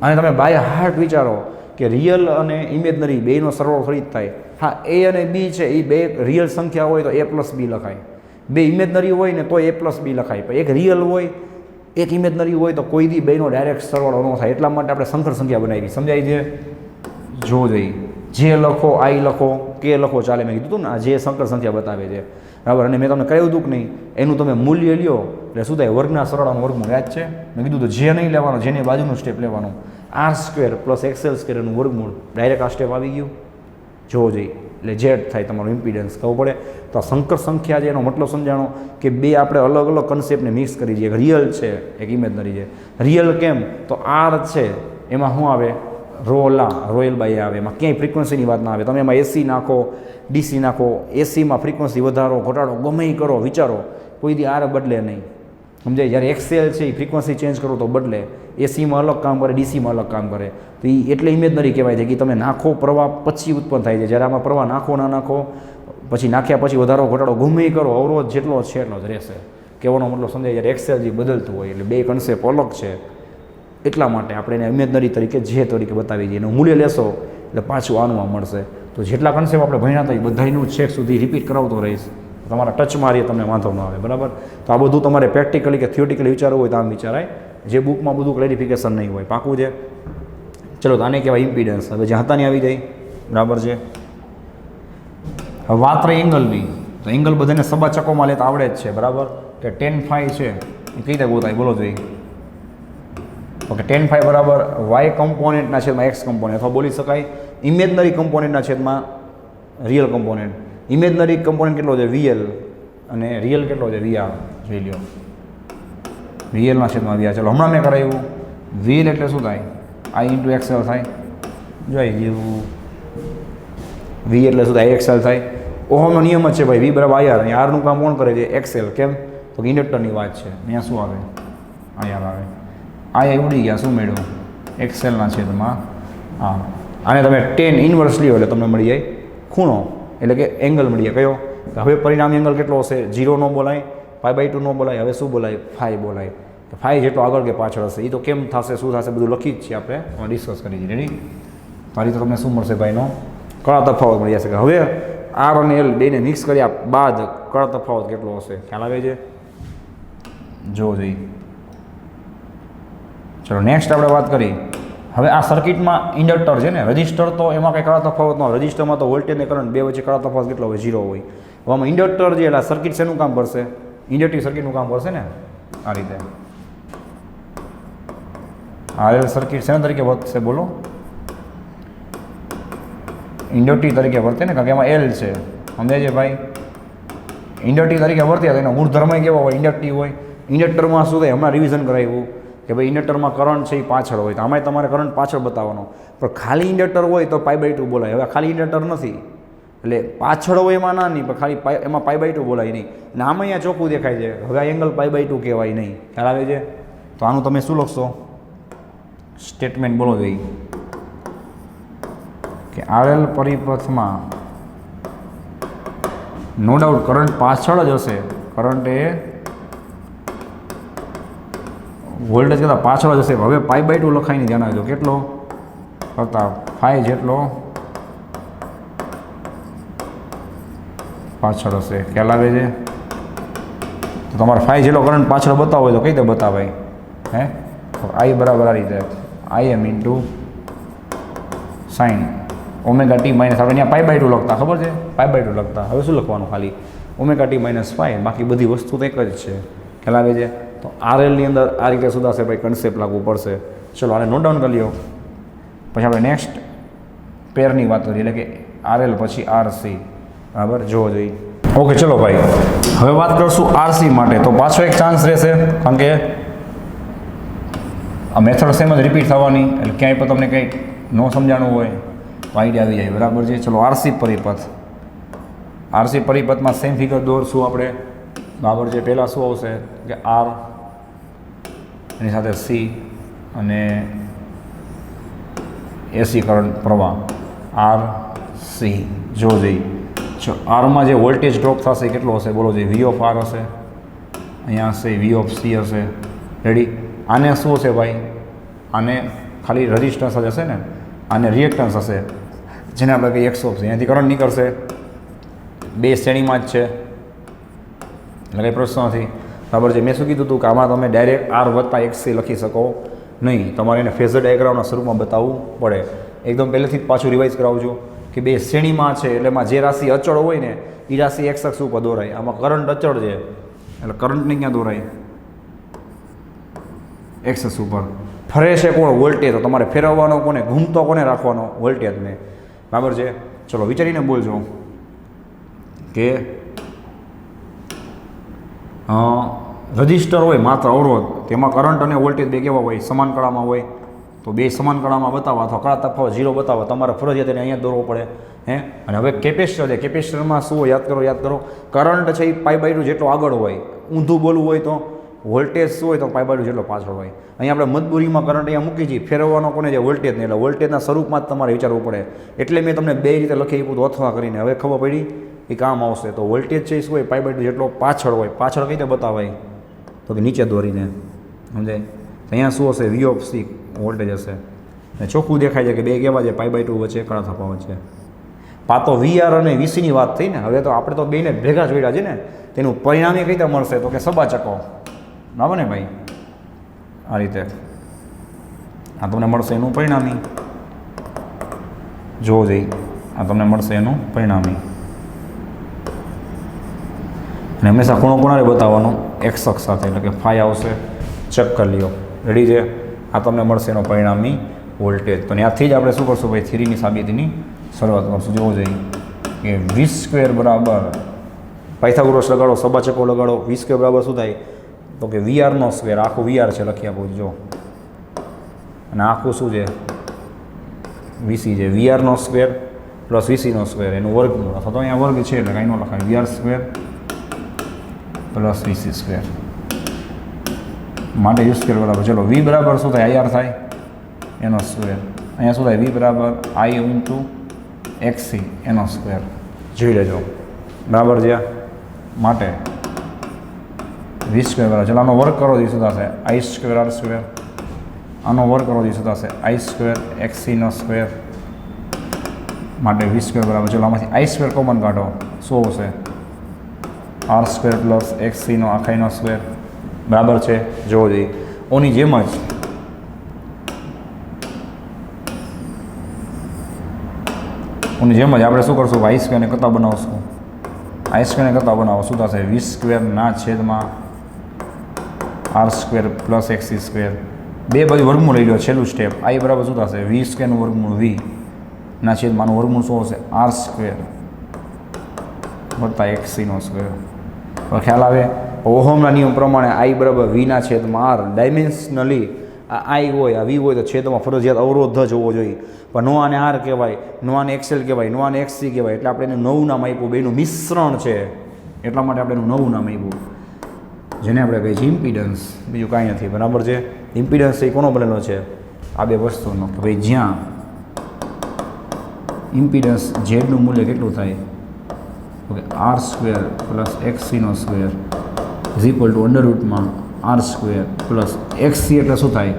અને તમે બાય હાર્ટ વિચારો કે રિયલ અને ઇમેજનરી બેનો સરવાળો થોડી જ થાય. હા, એ અને બી છે એ બે રિયલ સંખ્યા હોય તો એ પ્લસ બી લખાય, બે ઇમેજનરી હોય ને તો એ પ્લસ બી લખાય. પણ એક રિયલ હોય એક ઇમેજનરી હોય તો કોઈ દી બેનો ડાયરેક્ટ સરવાળો ન થાય. એટલા માટે આપણે સંકર સંખ્યા બનાવી. સમજાય છે? જો જઈ જે લખો આઈ લખો કે લખો ચાલે. મેં કીધું હતું ને આ જે સંકર સંખ્યા બતાવે છે. બરાબર? અને મેં તમને કહ્યું હતું કે નહીં એનું તમે મૂલ્ય લ્યો એટલે શું થાય વર્ગના સરવાળાનું વર્ગમૂળ. યાદ છે? મેં કીધું તો જે નહીં લેવાનું જેની બાજુનું સ્ટેપ લેવાનું R square plus XL square એનું વર્ગમૂળ. ડાયરેક્ટ આ સ્ટેપ આવી ગયું. જોવો જોઈએ એટલે ઝેડ થાય તમારું ઇમ્પિડન્સ. ખબર પડે? તો આ સંકર સંખ્યા છે એનો મતલબ સમજાણો કે બે આપણે અલગ અલગ કન્સેપ્ટને મિક્સ કરી દઈએ. એક રિયલ છે એક ઇમેજનરી છે. રિયલ કેમ તો આર છે એમાં શું આવે રોયલ બાય આવે, એમાં ક્યાંય ફ્રિકવન્સીની વાત ના આવે. તમે એમાં એસી નાખો ડીસી નાખો, એસીમાં ફ્રિકવન્સી વધારો ઘટાડો ગમે એ કરો વિચારો કોઈ દી આર બદલે નહીં. સમજાય? જ્યારે એક્સએલ છે એ ફ્રિકવન્સી ચેન્જ કરો તો બદલે, એસીમાં અલગ કામ કરે ડીસીમાં અલગ કામ કરે. તો એ એટલે ઇમેજનરી કહેવાય છે કે તમે નાખો પ્રવાહ પછી ઉત્પન્ન થાય છે. જ્યારે આમાં પ્રવાહ નાખો ના નાખો પછી નાખ્યા પછી વધારો ઘટાડો ગમે એ કરો અવરોધ જેટલો છે એટલો જ રહેશે. કહેવાનો મતલબ સમજાય? જ્યારે એક્સએલ જે બદલતું હોય એટલે બે કન્સેપ્ટ અલગ છે. એટલા માટે આપણે એને ઇમેજનરી તરીકે જે તરીકે બતાવી દઈએ એનું મૂલ્ય લેશો એટલે પાછું આનું મળશે. તો જેટલા કન્સેપ્ટ આપણે ભણ્યા હતા એ બધાનું છેક સુધી રિપીટ કરાવતો રહીશ. તમારા ટચમાં રહીએ તમને વાંધો ન આવે. બરાબર? તો આ બધું તમારે પ્રેક્ટિકલી કે થિયોટિકલી વિચારવું હોય તો આમ વિચારાય, જે બુકમાં બધું ક્લેરિફિકેશન નહીં હોય. પાકું છે? ચલો તો આને કહેવાય ઇમ્પિડન્સ. હવે જ્યાં હતા નહીં આવી જાય. બરાબર છે? હવે વાત રહી એંગલની. તો એંગલ બધાને સબા ચકોમાં લેતા આવડે જ છે. બરાબર? કે tan phi છે એ કઈ રીતે ગોતાય બોલો જોઈએ? ઓકે, tan phi બરાબર વાય કમ્પોનેન્ટના છેદમાં એક્સ કમ્પોનેન્ટ અથવા બોલી શકાય ઇમેજનરી કમ્પોનેન્ટના છેદમાં રિયલ કમ્પોનેન્ટ. ઇમેજનરી કમ્પોનેન્ટ કેટલો છે વીએલ અને રિયલ કેટલો છે વીઆર. જોઈ લો વીએલના છેદમાં વીઆર. ચલો હમણાં મેં કરાવ્યું વીએલ એટલે શું થાય આઈ ઇન્ટુ એક્સએલ થાય. જોઈ જેવું વી એટલે શું થાય એક્સએલ થાય. ઓહમનો નિયમ જ છે ભાઈ, વી બરાબર આઈઆર. અને આરનું કામ કોણ કરે છે? એક્સેલ. કેમ? તો કે ઇન્ડક્ટરની વાત છે. અહીંયા શું આવે? આઈઆર આવે. આઈઆર ઉડી ગયા, શું મેળવ્યું? એક્સેલના છેદમાં આર. આને તમે ટેન ઇન્વર્સ લ્યો એટલે તમને મળી જાય ખૂણો, એટલે કે એંગલ મળી જાય. કયો? હવે પરિણામી એંગલ કેટલો હશે? 0 ન બોલાય, π/2 ન બોલાય, હવે શું બોલાય? ફાઈ બોલાય. ફાઈ જેટલો આગળ કે પાછળ હશે એ તો કેમ થશે, શું થશે, બધું લખી જ છે આપણે, ડિસ્કસ કરી છે. રેડી? તો આ રીતે તમને શું મળશે ભાઈનો કળા તફાવત મળી જશે. હવે આર અને એલ બેને મિક્સ કર્યા બાદ કળા તફાવત કેટલો હશે ખ્યાલ આવે છે? જો જઈ. ચલો નેક્સ્ટ આપણે વાત કરી. હવે આ સર્કિટમાં ઇન્ડક્ટર છે ને, રજિસ્ટર તો એમાં કંઈ કળા તફાવત ન હોય. રજિસ્ટરમાં તો વોલ્ટેજ અને કરંટ બે વચ્ચે કળા તફાવત કેટલો હોય? 0 હોય. હવે આમાં ઇન્ડક્ટર જે એટલે સર્કિટ શેનું કામ કરશે? ઇન્ડક્ટિવ સર્કિટનું કામ કરશે ને. આ રીતે આરએલ સર્કિટ શેના તરીકે વર્તશે બોલો? ઇન્ડક્ટિવ તરીકે વર્તે ને, કારણ કે એમાં એલ છે. સમજાય છે ભાઈ? ઇન્ડક્ટિવ તરીકે વર્ત્યા તો એનો મૂળ ધર્મ કેવો હોય? ઇન્ડક્ટિવ હોય. ઇન્ડક્ટરમાં શું થાય? હમણાં રિવિઝન કરાવ્યું કે ભાઈ ઇન્ડક્ટરમાં કરંટ છે એ પાછળ હોય, તો આમાંય તમારે કરંટ પાછળ બતાવવાનો. પણ ખાલી ઇન્ડક્ટર હોય તો π/2 બોલાય. હવે ખાલી ઇન્ડક્ટર નથી એટલે પાછળ હોય એમાં ના નહીં, પણ ખાલી એમાં π/2 બોલાય નહીં. અને આમાં અહીંયા ચોખ્ખું દેખાય છે. હવે આ એંગલ π/2 કહેવાય નહીં. ખ્યાલ આવે છે? તો આનું તમે શું લખશો? સ્ટેટમેન્ટ બોલો જોઈએ કે આરએલ પરિપથમાં નો ડાઉટ કરંટ પાછળ જ હશે. કરંટ એ વોલ્ટેજ કરતાં પાછળ જ હશે. હવે π/2 લખાઈને ધ્યાન આવજો. કેટલો? કરતાં ફાઈ જેટલો પાછળ હશે. ખ્યાલ આવે છે? તો તમારે ફાઈ જેટલો કરંટ પાછળ બતાવો હોય તો કઈ રીતે બતાવાય? હે? તો આઈ બરાબર આ રીતે IM into sine omega T minus. આપણે અહીંયા π/2 લખતા, ખબર છે? π/2 લખતા. હવે શું લખવાનું? ખાલી ઓમેગા ટી માઇનસ ફાઈ. બાકી બધી વસ્તુ તો એક જ છે. ખ્યાલ આવે છે? તો આરએલની અંદર આ રીતે સુધાશે ભાઈ, કન્સેપ્ટ લાગુ પડશે. ચલો આને નોટ ડાઉન કરી લો. પછી આપણે નેક્સ્ટ પેરની વાત કરીએ, એટલે કે આરએલ પછી આરસી. બરાબર? જોવો જોઈએ. ઓકે ચલો ભાઈ, હવે વાત કરશું આરસી માટે. તો પાછો એક ચાન્સ રહેશે, કારણ કે આ મેથડ સેમ જ રિપીટ થવાની, એટલે ક્યાંય પણ તમને કંઈક ન સમજાણું હોય તો આઈડિયા આવી જાય. બરાબર છે? ચલો આરસી પરિપથ. આરસી પરિપથમાં સેમ ફિગર દોરશું આપણે. બરાબર છે? પહેલાં શું આવશે કે આર એની સાથે સી અને એસી કરંટ પ્રવાહ આર સી. જો જઈ ચલો આરમાં જે વોલ્ટેજ ડ્રોપ થશે કેટલો હશે બોલો? જે વી ઓફ આર હશે, અહીંયા હશે વી ઓફ સી હશે. રેડી? આને શું હશે ભાઈ? આને ખાલી રજિસ્ટન્સ જ હશે ને, આને રિએક્ટન્સ હશે, જેને આપણે કંઈ 100 છે. અહીંયાથી કરંટ નીકળશે. બે શ્રેણીમાં જ છે એટલે કંઈ પ્રશ્ન નથી. બરાબર છે? મેં શું કીધું હતું કે આમાં તમે ડાયરેક્ટ આર વત્તા XC લખી શકો નહીં. તમારે એને ફેઝર ડાયાગ્રામના સ્વરૂપમાં બતાવવું પડે. એકદમ પહેલેથી જ પાછું રિવાઇઝ કરાવજો કે બે શ્રેણીમાં છે એટલે એમાં જે રાશિ અચળ હોય ને એ રાશિ x અક્ષ ઉપર દોરાય. આમાં કરંટ અચળ છે એટલે કરંટને ક્યાં દોરાય? x અક્ષ ઉપર. ફરે છે કોણ? વોલ્ટેજ. તો તમારે ફેરવવાનો કોને? ઘૂમતો કોને રાખવાનો? વોલ્ટેજને. બરાબર છે? ચલો વિચારીને બોલજો કે રજિસ્ટર હોય માત્ર અવરોધ, તેમાં કરંટ અને વોલ્ટેજ બે કેવા હોય? સમાન કળામાં હોય. તો બે સમાન કળામાં બતાવવા અથવા કળા તફાવત 0 બતાવવા તમારે ફરજિયાત એને અહીંયા દોરવો પડે. હે? અને હવે કેપેસિટર છે. કેપેસિટરમાં શું હોય? યાદ કરો. કરંટ છે એ π/2 જેટલો આગળ હોય. ઊંધું બોલવું હોય તો વોલ્ટેજ શું હોય? તો π/2 જેટલો પાછળ હોય. અહીંયા આપણે મજબૂરીમાં કરંટ અહીંયા મૂકી છીએ. ફેરવવાનો કોને? જે વોલ્ટેજને. એટલે વોલ્ટેજના સ્વરૂપમાં જ તમારે વિચારવું પડે. એટલે મેં તમને બે રીતે લખી આપ્યું અથવા કરીને. હવે ખબર પડી એ કામ આવશે. તો વોલ્ટેજ છે શું હોય? π/2 જેટલો પાછળ હોય. પાછળ કઈ રીતે બતાવાય? તો કે નીચે દોરીને. સમજાય? અહીંયા શું હશે? વી ઓફ સી વોલ્ટેજ હશે. અને ચોખ્ખું દેખાય છે કે બે કેવા છે? π/2 વચ્ચે કળા તફાવત છે. પાતો VR અને VCની વાત થઈ ને. હવે તો આપણે તો બેને ભેગા જોડ્યા છે ને. તેનું પરિણામ એ કઈ રીતે મળશે? તો કે સબાચકો. બરાબર ને ભાઈ? આ રીતે આ તમને મળશે એનું પરિણામી. જોવો જઈ આ તમને મળશે એનું પરિણામી. અને હંમેશા ખૂણો કોણારે બતાવવાનો? x અક્ષ સાથે, એટલે કે ફાઈ આવશે. ચેક કરી લ્યો. રેડી છે? આ તમને મળશે એનો પરિણામી વોલ્ટેજ. તો ત્યાંથી જ આપણે શું કરશું ભાઈ? થિયરીની સાબિતીની શરૂઆત કરશું. જોવો જોઈએ કે v² બરાબર પાયથાગોરસ લગાડો, સબાચકો લગાડો. v² બરાબર શું થાય? તો કે VR નો સ્ક્વેર. આખું VR છે લખી આપું જો, અને આખું શું છે? VC છે. VR નો સ્ક્વેર પ્લસ વીસીનો સ્ક્વેર એનું વર્ગમૂળ, અથવા તો અહીંયા વર્ગ છે એટલે કાંઈ ન લખાય, VR square plus VC square માટે યુ સ્ક્વેર બરાબર, ચલો વી બરાબર શું થાય, આઈઆર થાય એનો સ્ક્વેર, અહીંયા શું થાય વી બરાબર આઈ ઇન્ટુ એક્સી એનો સ્ક્વેર, જોઈ લેજો બરાબર છે, માટે વી સ્ક્વેર બરાબર, ચલો આનો વર્ગ કરો તો શું થશે આઈ સ્ક્વેર આર સ્ક્વેર, આનો વર્ગ કરો તો શું થશે આઈ સ્ક્વેર એક્સીનો સ્ક્વેર, માટે વી સ્ક્વેર બરાબર, ચલો આમાંથી આઈ સ્ક્વેર કોમન કાઢો, શું હશે આર સ્ક્વેર પ્લસ એક્સીનો આખાઈનો સ્ક્વેર બરાબર છે, જોવો જોઈએ ઓની જેમ જ આપણે શું કરશું, આઈ સ્ક્વેરને કરતા બનાવશું, આઈ સ્ક્વેરને કરતા બનાવો શું થશે વી સ્ક્વેરના છેદમાં આર સ્ક્વેર પ્લસ એક્સી સ્ક્વેર, બે બધી વર્ગમૂળ લઈ લો, છેલ્લું સ્ટેપ આઈ બરાબર શું થશે વી સ્ક્વેરનું વર્ગમૂળ વી ના છેદમાંનું વર્ગમૂળ શું હશે આર સ્ક્વેર વત્તા એક્સીનો સ્ક્વેર, ખ્યાલ આવે, ઓહમના નિયમ પ્રમાણે આઈ બરાબર વીના છેદમાં આર, ડાયમેન્શનલી આ આઈ હોય આ વી હોય તો છેદમાં ફરજિયાત અવરોધ જ હોવો જોઈએ, પણ નો આને આર કહેવાય, નો આને એક્સએલ કહેવાય, નો આને એક્સસી કહેવાય, એટલે આપણે એને નવું નામ આપ્યું, બેનું મિશ્રણ છે એટલા માટે આપણે એનું નવું નામ આપ્યું, જેને આપણે કહીએ છીએ ઇમ્પિડન્સ, બીજું કાંઈ નથી બરાબર છે. ઇમ્પિડન્સ એ કોનો બનેલો છે આ બે વસ્તુનો, કે ભાઈ જ્યાં ઇમ્પિડન્સ ઝેડનું મૂલ્ય કેટલું થાય, ઓકે આર સ્ક્વેર પ્લસ એક્સીનો સ્ક્વેર ઇઝ ઇક્વલ ટુ અંડરરૂટમાં આર સ્ક્વેર પ્લસ એક્સસી એટલે શું થાય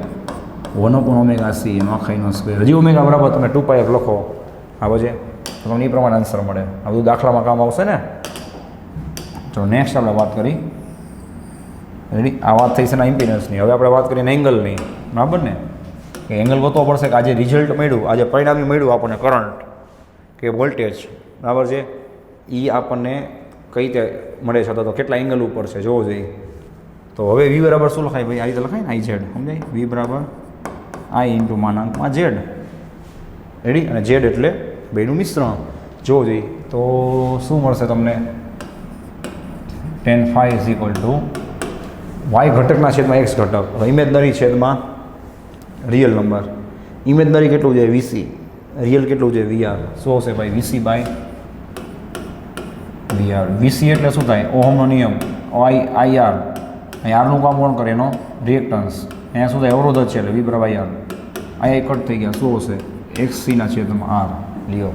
1/ωc એનો આખાઈનો સ્ક્વેર, હજી ઓમેગા બરાબર તમે 2πf લખો આ પછી તો તમને એ પ્રમાણે આન્સર મળે, આ બધું દાખલામાં કામ આવશે ને. ચલો નેક્સ્ટ આપણે વાત કરી, રેડી, આ વાત થઈ છે ને ઇમ્પિડન્સની, હવે આપણે વાત કરીએ એંગલની, બરાબર ને, કે એંગલ ગોતવો પડશે કે આજે રિઝલ્ટ મળ્યું, આજે પરિણામી મળ્યું આપણને કરંટ કે વોલ્ટેજ, બરાબર છે, એ આપણને કઈ રીતે મળે છે, તો કેટલા એંગલ ઉપર છે જોવો જોઈએ. તો હવે વી બરાબર શું લખાય ભાઈ, આ રીતે લખાય ને આઈ ઝેડ, સમજાય, વી બરાબર આઈ ઇન્ટુ માનાંકમાં ઝેડ, રેડી, અને ઝેડ એટલે બેનું મિશ્રણ જોવો જોઈએ, તો શું મળશે તમને tan phi is equal to Y ઘટકના છેદમાં એક્સ ઘટક, ઇમેજનરી છેદમાં રિયલ નંબર, ઇમેજનરી કેટલું છે વીસી, રિયલ કેટલું છે વીઆર, શું હશે ભાઈ વીસી બાય વીઆર, વીસી એટલે શું થાય ઓહમનો નિયમ આઈઆર, અહીં આરનું કામ કોણ કરે એનો રિએક્ટન્સ, અહીંયા શું થાય અવરોધ જ છે એટલે વી બરાબર આઈઆર, અહીંયા કટ થઈ ગયા, શું હશે એક્સસીના છેદમાં આર, લ્યો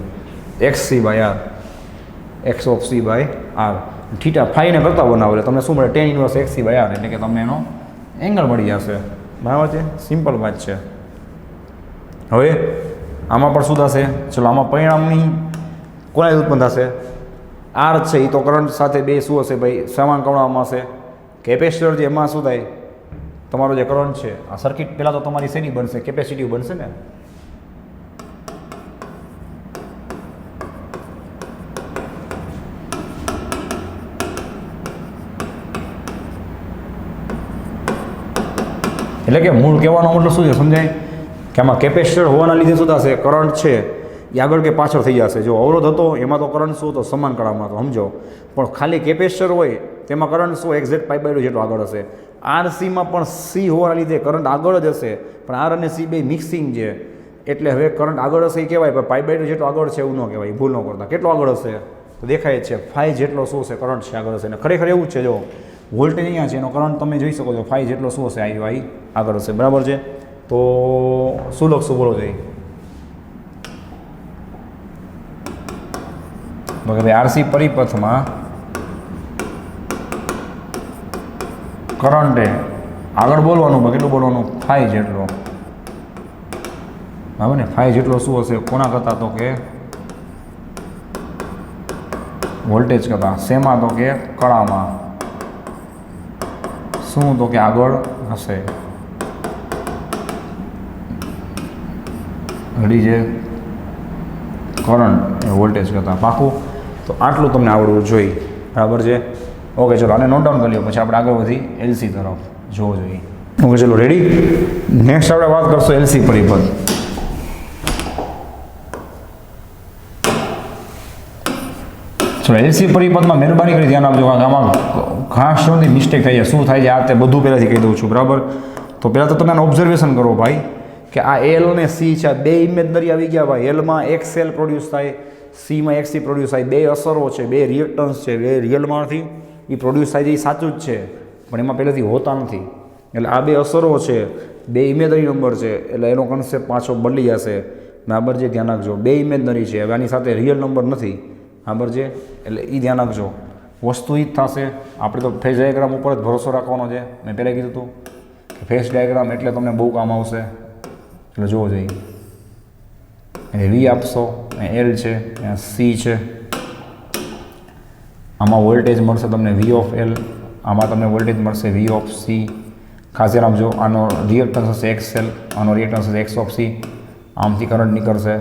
XC by R, X of C by R, theta ફાઈને કરતા બનાવો એટલે તમને શું મળે tan inverse XC by R, એટલે કે તમને એનો એંગલ મળી જશે, બરાબર છે, સિમ્પલ વાત છે. હવે આમાં પણ શું થશે, ચલો આમાં પરિણામની કોના ઉત્પન્ન થશે, આર છે એ તો કરંટ સાથે બે શું હશે ભાઈ સમાન કવડાવવામાં હશે, કેપેસિટર છે એમાં શું થાય તમારો જે કરંટ છે આ સર્કિટ પહેલાં તો તમારી શેની બનશે કેપેસિટિવ બનશે ને, એટલે કે મૂળ કહેવાનો મતલબ શું છે સમજાય, કે આમાં કેપેસિટર હોવાના લીધે શું થશે કરંટ છે એ આગળ કે પાછળ થઈ જશે, જો અવરોધ હતો એમાં તો કરંટ શું હતો સમાન કળામાં હતો સમજો, પણ ખાલી કેપેસિટર હોય તેમાં કરંટ શું એક્ઝેક્ટ π/2 જેટલો આગળ હશે, આરસીમાં પણ સી હોવાના લીધે કરંટ આગળ જ હશે, પણ આર અને સી બે મિક્સિંગ છે એટલે હવે કરંટ આગળ હશે એ કહેવાય, પણ π/2 જેટલો આગળ છે એવું ન કહેવાય, ભૂલ ન કરતા, કેટલો આગળ હશે તો દેખાય જ છે ફાઈ જેટલો શું છે કરંટ છે આગળ હશે, અને ખરેખર એવું જ છે, જો વોલ્ટેજ અહીંયા છે એનો કરંટ તમે જોઈ શકો છો ફાઈ જેટલો શું હશે આઈ આગળ હશે, બરાબર છે. તો શું લખશું બોલો જોઈએ, તો કે ભાઈ આરસી પરિપથમાં કરંટે આગળ બોલવાનું કેટલું બોલવાનું ફાઈ જેટલો, બરાબર ને, ફાઈ જેટલો શું હશે કોના કરતાં તો કે વોલ્ટેજ કરતાં, શેમાં તો કે કળામાં, શું તો કે આગળ હશે, ઘડી જે કરંટ એ વોલ્ટેજ કરતાં પાકું, તો આટલું તમને આવડવું જોઈએ, બરાબર છે. ઓકે ચલો આને નોટ ડાઉન કરી લો, પછી આપણે આગળ વધી એલસી તરફ જોવો જોઈએ. ઓકે ચલો રેડી, નેક્સ્ટ આપણે વાત કરશું એલસી પરિપથ. ચલો એલસી પરિપથમાં મહેરબાની કરી ધ્યાન આપજો, કારણ આમાં ખાસ શોની મિસ્ટેક થઈ જાય, શું થાય છે આ તે બધું પહેલાંથી કહી દઉં છું, બરાબર. તો પહેલાં તો તમે આને ઓબ્ઝર્વેશન કરો ભાઈ, કે આ એલ અને સી છે, બે ઇમેજનરી આવી ગયા ભાઈ, એલમાં એક સેલ પ્રોડ્યુસ થાય, સીમાં એક્સથી પ્રોડ્યુસ થાય, બે અસરો છે, બે રિએક્ટન્સ છે, બે રિયલમાંથી એ પ્રોડ્યુસ થાય છે એ સાચું જ છે, પણ એમાં પહેલેથી હોતા નથી. એટલે આ બે અસરો છે, બે ઇમેજનરી નંબર છે, એટલે એનો કન્સેપ્ટ પાછો બદલી જશે. બરાબર છે, ધ્યાન રાખજો. બે ઇમેજનરી છે, હવે આની સાથે રિયલ નંબર નથી. બરાબર છે, એટલે એ ધ્યાન રાખજો. વસ્તુ એ જ થશે. આપણે તો ફેસ ડાયાગ્રામ ઉપર જ ભરોસો રાખવાનો છે. મેં પહેલાં કીધું હતું કે ફેસ ડાયાગ્રામ એટલે તમને બહુ કામ આવશે. એટલે જોવો જોઈએ. એટલે વી આપશો, એલ છે, સી છે, આમાં વોલ્ટેજ મળશે તમને વી ઓફ એલ, આમાં તમને વોલ્ટેજ મળશે વી ઓફ સી. ખાસ ધ્યાન આપજો. આનો રિએક્ટન્સ હશે એક્સ એલ, આનો રિએક્ટન્સ હશે એક્સ ઓફ સી. આમથી કરંટ નીકળશે.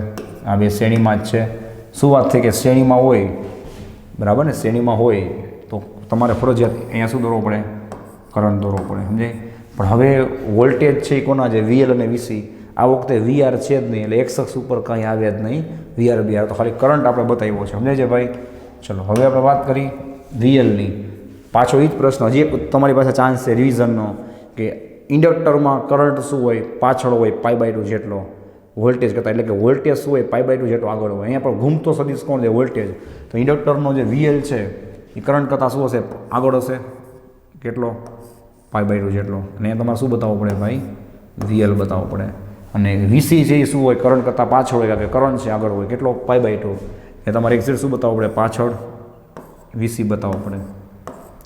આ બે શ્રેણીમાં જ છે. શું વાત થઈ કે શ્રેણીમાં હોય, બરાબર ને, શ્રેણીમાં હોય તો તમારે ફરજિયાત અહીંયા શું દોરવો પડે? કરંટ દોરવો પડે, સમજાય? પણ હવે વોલ્ટેજ છે એ કોના છે? વીએલ અને વીસી. આ વખતે વીઆર છે જ નહીં, એટલે એક્સ અક્ષ ઉપર કંઈ આવે જ નહીં. વીઆર બીઆર તો ખાલી કરંટ આપણે બતાવ્યો છે, સમજાય છે ભાઈ? ચલો હવે આપણે વાત કરી વીએલની. પાછો એ જ પ્રશ્ન, હજી એક તમારી પાસે ચાન્સ છે રિવિઝનનો, કે ઇન્ડક્ટરમાં કરંટ શું હોય? પાછળ હોય π/2 જેટલો વોલ્ટેજ કરતાં, એટલે કે વોલ્ટેજ શું હોય? π/2 જેટલો આગળ હોય. અહીંયા પણ ઘૂમતો સદિશ કોણ છે? વોલ્ટેજ. તો ઇન્ડક્ટરનો જે વીએલ છે એ કરંટ કરતાં શું હશે? આગળ હશે. કેટલો? π/2 જેટલો. અને અહીંયા તમારે શું બતાવવું પડે ભાઈ? વીએલ બતાવવો પડે. અને વીસી છે એ શું હોય? કરંટ કરતાં પાછળ હોય, કે કરંટ છે આગળ હોય. કેટલો? π/2. એ તમારે એક્ઝેક્ટ શું બતાવવું પડે? પાછળ વીસી બતાવવો પડે.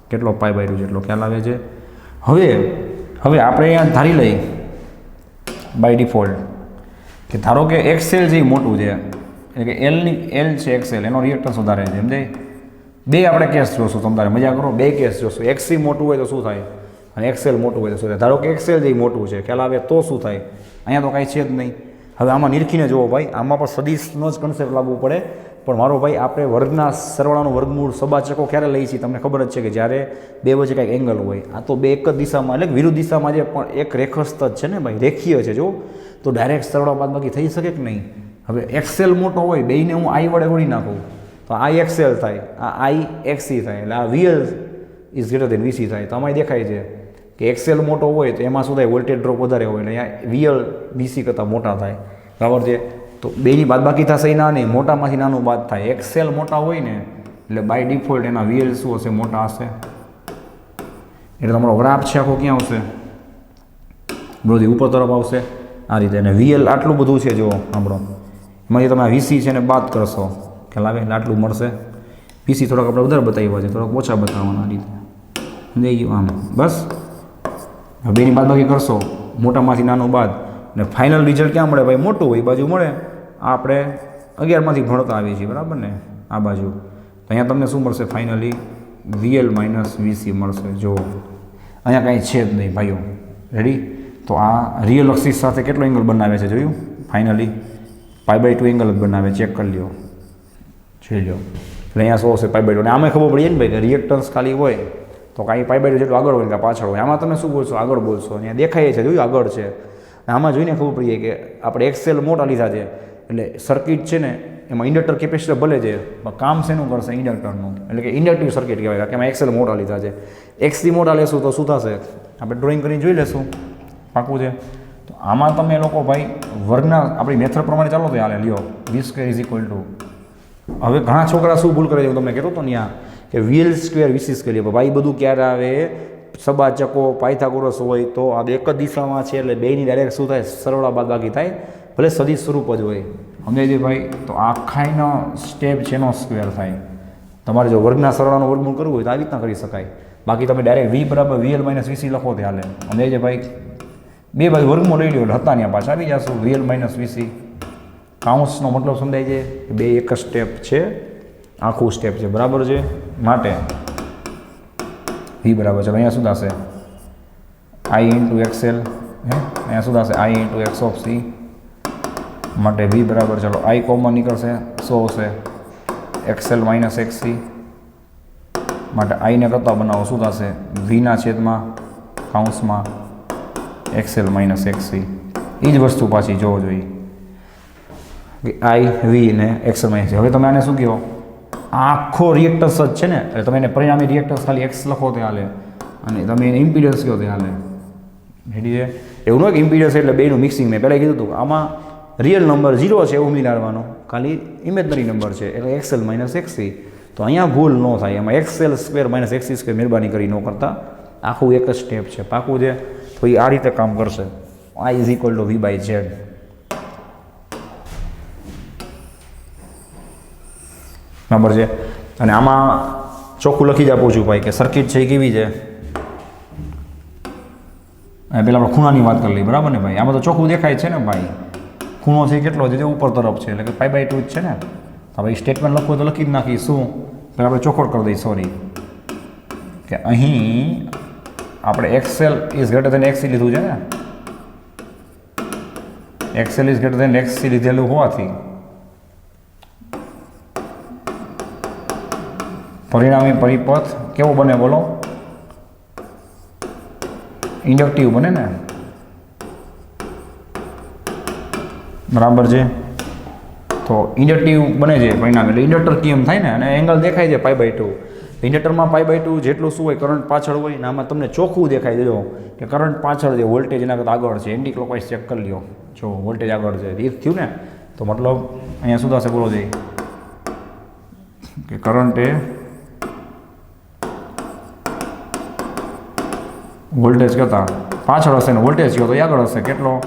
કેટલો? π/2 જેટલો. ખ્યાલ આવે છે? હવે આપણે અહીંયા ધારી લઈએ બાય ડિફોલ્ટ કે ધારો કે એક્સએલ જે મોટું છે, એટલે કે એલ છે એક્સએલ, એનો રિએક્ટન્સ વધારે છે, સમજાય? બે આપણે કેસ જોશું, તમારે મજા કરો. બે કેસ જોશું. એક્સી મોટું હોય તો શું થાય અને એક્સએલ મોટું હોય તો શું થાય. ધારો કે એક્સએલ જે મોટું છે, ખ્યાલ આવે તો શું થાય? અહીંયા તો કાંઈ છે જ નહીં. હવે આમાં નિરખીને જુઓ ભાઈ, આમાં પણ સદિશનો જ કન્સેપ્ટ લાવવું પડે. પણ મારો ભાઈ, આપણે વર્ગના સરવાળાનું વર્ગમૂળ સબાચકો ક્યારે લઈએ છીએ? તમને ખબર જ છે કે જ્યારે બે વચ્ચે કાંઈક એંગલ હોય. આ તો બે એક જ દિશામાં, એટલે વિરુદ્ધ દિશામાં છે, પણ એક રેખસ્થ જ છે ને ભાઈ, રેખીય છે. જો તો ડાયરેક્ટ સરવાળા બાદબાકી થઈ શકે કે નહીં? હવે એક્સએલ મોટો હોય, બેયને હું આઈ વડે ગોળી નાખું તો આઈ એક્સએલ થાય, આ આઈ એક્સી થાય, એટલે આ VL is greater than VC થાય. તો આમાં દેખાય છે કે એક્સએલ મોટો હોય તો એમાં શું થાય? વોલ્ટેજ ડ્રોપ વધારે હોય, એટલે અહીંયા વીએલ વીસી કરતાં મોટા થાય. બરાબર છે? તો બેની બાદબાકી થશે ના નહીં, મોટામાંથી નાનું બાદ થાય. એક્સએલ મોટા હોય ને એટલે બાય ડિફોલ્ટ એના વીએલ શું હશે? મોટા હશે. એટલે તમારો ગ્રાફ છે આખો ક્યાં આવશે? બરોધી ઉપર તરફ આવશે આ રીતે. અને વીએલ આટલું બધું છે, જો આપણો એમાંથી તમે વીસી છે ને બાદ કરશો, ખ્યાલ આવે? એટલે આટલું મળશે. વીસી થોડાક આપણે વધારે બતાવ્યા છે, થોડાક ઓછા બતાવવાના આ રીતે. સમજાઈ ગયું? આમ બસ. બેની બાદબાકી કરશો, મોટામાંથી નાનું બાદ, ને ફાઇનલ રિઝલ્ટ ક્યાં મળે ભાઈ? મોટું હોય એ બાજુ મળે. આપણે 11માંથી ભણતા આવીએ છીએ, બરાબર ને? આ બાજુ તો અહીંયા તમને શું મળશે? ફાઇનલી વીએલ માઇનસ વીસી મળશે. જો અહીંયા કાંઈ છે જ નહીં ભાઈઓ. રેડી? તો આ રિયલ અક્ષિસ સાથે કેટલો એંગલ બનાવે છે? જોયું? ફાઇનલી π/2 એંગલ જ બનાવે. ચેક કરી લ્યો, જોઈ લો. એટલે અહીંયા શું હશે? π/2. અને આમાં ખબર પડીએ ને ભાઈ કે રિએક્ટન્સ ખાલી હોય તો કાંઈ π/2 જેટલું આગળ હોય કે પાછળ હોય. આમાં તમે શું બોલશો? આગળ બોલશો. અહીંયા દેખાય છે, જોયું? આગળ છે. આમાં જોઈને ખબર પડીએ કે આપણે એક્સએલ મોટા લીધા છે, એટલે સર્કિટ છે ને એમાં ઇન્ડક્ટર કેપેસિટર ભલે છે, પણ કામ શેનું કરશે? ઇન્ડક્ટરનું. એટલે કે ઇન્ડક્ટિવ સર્કિટ કહેવાય, કે એમાં એક્સએલ મોટા લીધા છે. એક્સથી મોટા લેશું તો શું થશે? આપણે ડ્રોઈંગ કરીને જોઈ લેશું. પાકું છે? તો આમાં તમે લોકો ભાઈ વર્ગના આપણી મેથડ પ્રમાણે ચાલો તો હાલે. લ્યો, v². હવે ઘણા છોકરા શું ભૂલ કરે છે, હું તમને કહેતો હતો ને ત્યાં, કે VL² VC². ભાઈ બધું ક્યારે આવે? સબાચકો પાયથાગોરસ હોય તો આ એક જ દિશામાં છે, એટલે બેની ડાયરેક્ટ શું થાય? સરવાળા બાદબાકી થાય, ભલે સદિશ સ્વરૂપ જ હોય. સમજાય છે ભાઈ? તો આખાઈનો સ્ટેપ છે એનો સ્ક્વેર થાય. તમારે જો વર્ગના સરવાળાનું વર્ગમૂળ કરવું હોય તો આવી રીતના કરી શકાય. બાકી તમે ડાયરેક્ટ V = VL - VC લખો તે હાલે. સમજાય છે ભાઈ? બે બાજુ વર્ગમૂળ લઈ લો એટલે હતા ત્યાં પાછા આવી જશું. VL - VC કાઉન્સનો મતલબ સમજાય છે? બે એક જ સ્ટેપ છે, આખું સ્ટેપ છે, બરાબર છે? માટે V બરાબર છે. અહીંયા શું થશે? I × XL. અહીંયા શું થશે? I × X of C. માટે V બરાબર, ચલો I કોમન નીકળશે, શું આવશે? XL - XC. માટે I ને કરતા બનાવો, શું થશે? V / કાઉન્સમાં XL - XC. એ જ વસ્તુ પાછી જોવો જોઈએ કે I, V ને XL - XC. હવે તમે આને શું કહો? આખો રિએક્ટન્સ જ છે ને, એટલે તમે એને પરિણામી રિએક્ટન્સ ખાલી X લખો તે હાલે, અને તમે એને ઇમ્પિડન્સ કહો તે હાલે. રેડી છે? એવું ન કે ઇમ્પિડન્સ એટલે બેનું મિક્સિંગ. મેં પહેલાં કીધું હતું આમાં રિયલ નંબર 0 છે એવું મિલાડવાનો, ખાલી ઇમેજનરી નંબર છે એટલે XL માઇનસ XC. તો અહીંયા ભૂલ ન થાય, એમાં XL square minus XC square મહેરબાની કરી ન કરતા, આખું એક જ સ્ટેપ છે, પાકું છે. તો એ આ રીતે કામ કરશે, I is equal two V/Z. બરાબર છે. અને આમાં ચોખ્ખું લખી જ આપું છું ભાઈ કે સર્કિટ છે એ કેવી છે. પહેલાં આપણે ખૂણાની વાત કરી લઈએ, બરાબર ને ભાઈ. આમાં તો ચોખ્ખું દેખાય છે ને ભાઈ, ખૂણો છે કેટલો છે, ઉપર તરફ છે, એટલે કે π/2 જ છે ને. હવે સ્ટેટમેન્ટ લખવું તો લખી જ નાખી. શું પહેલાં આપણે ચોખ્ખોટ કરી દઈએ, સોરી, કે અહીં આપણે XL is greater than XC લીધું છે ને, XL is greater than XC લીધેલું હોવાથી પરિણામી પરિપથ કેવો બને બોલો? ઇન્ડક્ટિવ બને ને, બરાબર છે. તો ઇન્ડક્ટિવ બને છે પરિણામ, એટલે ઇન્ડક્ટર કેમ થાય ને, અને એંગલ દેખાય છે π/2. ઇન્ડક્ટરમાં π/2 જેટલું શું હોય, કરંટ પાછળ હોય ને, આમાં તમને ચોખ્ખું દેખાય દેજો કે કરંટ પાછળ છે, વોલ્ટેજ એના કરતાં આગળ છે. એન્ટી ક્લોકવાઇઝ ચેક કરી લ્યો, જો વોલ્ટેજ આગળ છે એ થયું ને, તો મતલબ અહીંયા શું થશે બોલો જઈ, કે કરંટ એ વોલ્ટેજ કરતાં પાછળ હશે ને વોલ્ટેજ કયો તો એ આગળ હશે. કેટલો?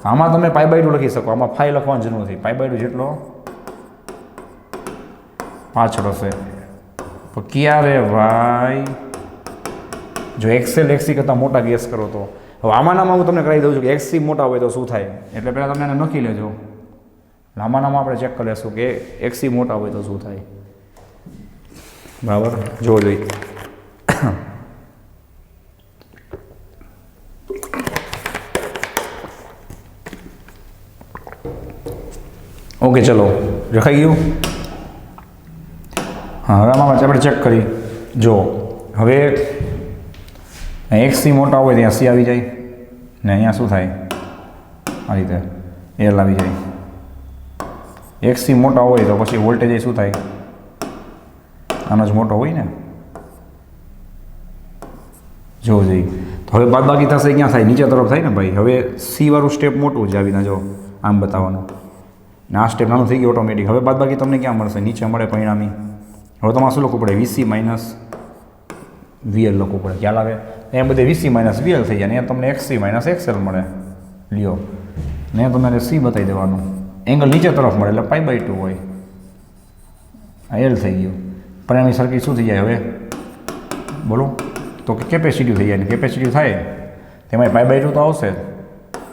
આમાં તમે π/2 લખી શકો, આમાં 5 લખવાની જરૂર નથી. π/2 જેટલો પાછળ હશે. તો ક્યારે ભાઈ જો XL XC કરતાં મોટા ગેસ કરો તો, હવે આમાંનામાં હું તમને કરાવી દઉં છું કે XC મોટા હોય તો શું થાય. એટલે પહેલાં તમે એને લખી લેજો, આમાંનામાં આપણે ચેક કરી લેશું કે XC મોટા હોય તો શું થાય. બરાબર, જો જોઈ. ઓકે, ચલો લખાઈ ગયું. હા, હવે આમાં આપણે ચેક કરી. જો હવે XC મોટા હોય ત્યાં C આવી જાય ને અહીંયા શું થાય, આ રીતે L આવી જાય. XC મોટા હોય તો પછી વોલ્ટેજ શું થાય, આનો જ મોટો હોય ને, જો જઈ. તો હવે બાદબાકી થશે ક્યાં થાય, નીચે તરફ થાય ને ભાઈ. હવે C વાળું સ્ટેપ મોટું જ આવીને જો આમ બતાવવાનું, ને આ સ્ટેપ નાનું થઈ ગયું ઓટોમેટિક. હવે બાદબાકી તમને ક્યાં મળશે, નીચે મળે પરિણામી. હવે તમારે શું લખવું પડે, VC માઇનસ VL લખવું પડે. ખ્યાલ આવે? અહીંયા બધે VC માઇનસ VL થઈ જાય, અહીંયા તમને XC માઇનસ XL મળે. લ્યો, ને તમારે C બતાવી દેવાનું, એંગલ નીચે તરફ મળે એટલે π/2 હોય. આ L થઈ ગયું. પરિણામી સર્કિટ શું થઈ જાય હવે બોલો? તો કે કેપેસિટી થઈ જાય, ને કેપેસિટી થાય તેમાં π/2 તો આવશે જ.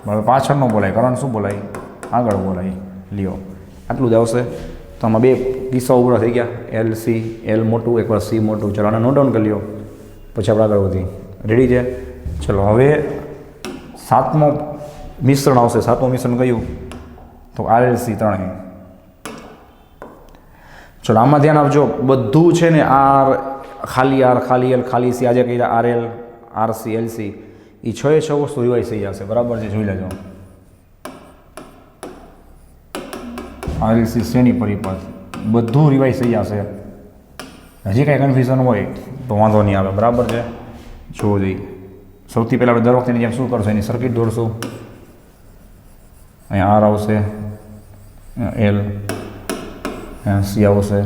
બરાબર, પાછળ ન બોલાય, કરંટ શું બોલાય, આગળ બોલાય. લ્યો, આટલું જ આવશે. તો આમાં બે કિસ્સાઓ પૂરા થઈ ગયા, LC, L મોટું, એકવાર C મોટું. ચલો આને નોટ ડાઉન કરી લ્યો, પછી આપણે આગળ વધી. રેડી છે? ચલો હવે સાતમો મિશ્રણ આવશે. સાતમું મિશ્રણ કયું? તો RLC ત્રણેય. ચલો આમાં ધ્યાન આપજો, બધું છે ને R, ખાલી R, ખાલી L, ખાલી C, આજે કહીએ RL, RC, LC, એ 6 વસ્તુ રિવાઇઝ થઈ જશે. બરાબર છે, જોઈ લેજો. RLC શ્રેણી પરિપથ બધું રિવાઇઝ થઈ જશે. હજી કાંઈ કન્ફ્યુઝન હોય તો વાંધો નહીં આવે. બરાબર છે, જોવો જોઈએ. સૌથી પહેલાં આપણે દર વખતેની જેમ શું કરશું, એની સર્કિટ દોરશું. અહીંયા R આવશે, L, C આવશે.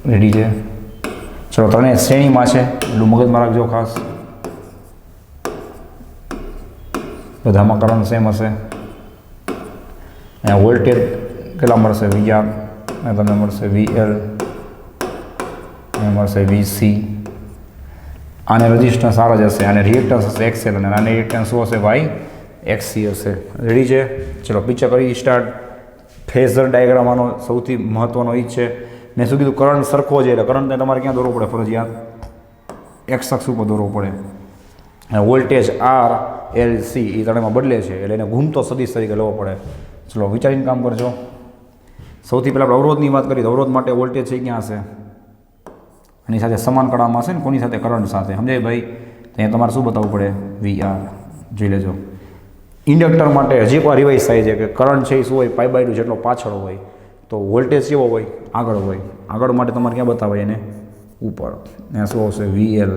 રેડી છે? ચલો, ત્રણેય શ્રેણીમાં છે એટલું મગજમાં રાખજો ખાસ. બધામાં કરંટ સેમ હશે. અહીંયા વોલ્ટેજ કેટલા મળશે, VR, અને તમને મળશે VL, અને મળશે VC. આને રજિસ્ટન્સ સારા જ હશે, આને રિએક્ટન્સ હશે XL, અને આને રિએક્ટન્સ શું હશે ભાઈ, XC હશે. રેડી છે? ચલો પિક્ચર કરી સ્ટાર્ટ. ફેઝર ડાયાગ્રામ આનો સૌથી મહત્ત્વનો એ જ છે. મેં શું કીધું, કરંટ સરખો છે એટલે કરંટને તમારે ક્યાં દોરવો પડે, ફરજિયાત X અક્ષ ઉપર દોરવો પડે. અને વોલ્ટેજ R, L, C એ ત્રણેયમાં બદલે છે એટલે એને ઘૂમતો સદિશ તરીકે લેવો પડે. ચલો વિચારીને કામ કરજો. સૌથી પહેલાં આપણે અવરોધની વાત કરીએ તો અવરોધ માટે વોલ્ટેજ છે ક્યાં હશે, એની સાથે સમાન કળામાં હશે ને, કોની સાથે, કરંટ સાથે. સમજાય ભાઈ? ત્યાં તમારે શું બતાવવું પડે, VR. જોઈ લેજો. ઇન્ડક્ટર માટે હજી એકવાર રિવાઇઝ થાય છે કે કરંટ છે એ શું હોય, π/2 જેટલો પાછળ હોય, તો વોલ્ટેજ કેવો હોય, આગળ હોય. આગળ માટે તમારે ક્યાં બતાવાય, એને ઉપર. ત્યાં શું આવશે, VL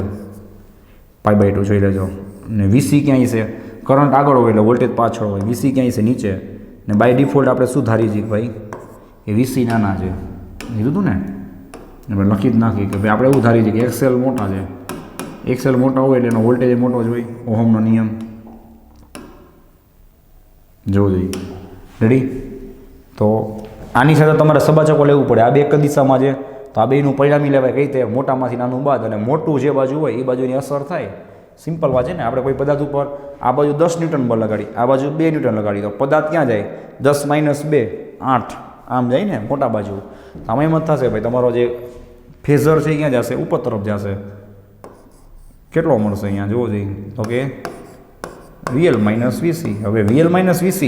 π/2. જોઈ લેજો. અને VC ક્યાંય છે, કરંટ આગળ હોય એટલે વોલ્ટેજ પાછળ હોય, વીસી ક્યાંય છે નીચે, ને બાય ડિફોલ્ટ આપણે શું ધારી છીએ ભાઈ એ વીસી નાના છે, કીધું હતું ને આપણે લખી જ નાખીએ કે ભાઈ આપણે એવું ધારી છીએ કે એક્સેલ મોટા છે, એક્સેલ મોટા હોય એટલે એનો વોલ્ટેજ મોટો જ હોય, ઓહમનો નિયમ જોવો જોઈએ. રેડી? તો આની સાથે તમારે સબાચકો લેવું પડે, આ બે એક દિશામાં છે તો આ બેનું પરિણામી લેવાય કઈ રીતે, મોટામાંથી નાનું બાદ, અને મોટું જે બાજુ હોય એ બાજુની અસર થાય. સિમ્પલ વાત છે ને, આપણે કોઈ પદાર્થ ઉપર આ બાજુ 10 ન્યૂટન બળ લગાડી, આ બાજુ 2 ન્યૂટન લગાડી, તો પદાર્થ ક્યાં જાય? 10 - 2 8 આમ જાય ને મોટા બાજુ. આમાં એમ જ થશે ભાઈ તમારો જે ફેઝર છે ક્યાં જશે? ઉપર તરફ જશે. કેટલો મળશે અહીંયા જોવો જોઈએ તો કે VL - VC. હવે VL - VC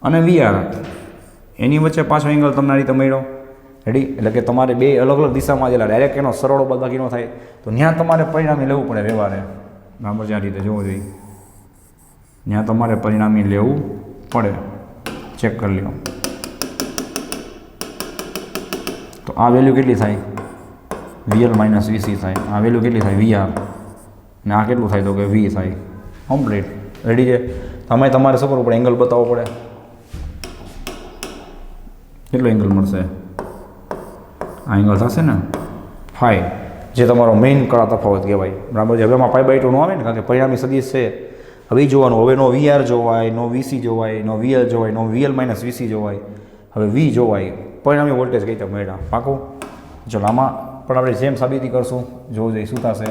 અને VR એની વચ્ચે પાછો એંગલ તમને આ રીતે મળ્યો. રેડી? એટલે કે તમારે બે અલગ અલગ દિશામાં જેલા ડાયરેક્ટ એનો સરળો બાદબાકી ન થાય, તો ત્યાં તમારે પરિણામી લેવું પડે વ્યવહારે. બરાબર છે? આ રીતે જોવો જોઈએ, ત્યાં તમારે પરિણામી લેવું પડે. ચેક કરી લો તો આ વેલ્યુ કેટલી થાય? VL - VC થાય. આ વેલ્યુ કેટલી થાય? VR. ને આ કેટલું થાય? તો કે V થાય. કમ્પ્લીટ. રેડી છે? તમે તમારે શું કરવું પડે? એંગલ બતાવવો પડે. કેટલો એંગલ મળશે? આ એંગલ થશે ને ફાઈ, જે તમારો મેઇન કળા તફાવત કહેવાય. બરાબર છે? હવે એમાં π/2 નો આવે ને, કારણ કે પરિણામી સદિશ છે. હવે જોવાનું, હવે નો VR જોવાય, નો VC જોવાય, નો VL જોવાય, નો VL - VC જોવાય, હવે V જોવાય. પરિણામી વોલ્ટેજ કઈ રીતે મળ્યા? પાકું? ચલો આમાં પણ આપણે જેમ સાબિતી કરશું, જોવું જોઈએ શું થશે.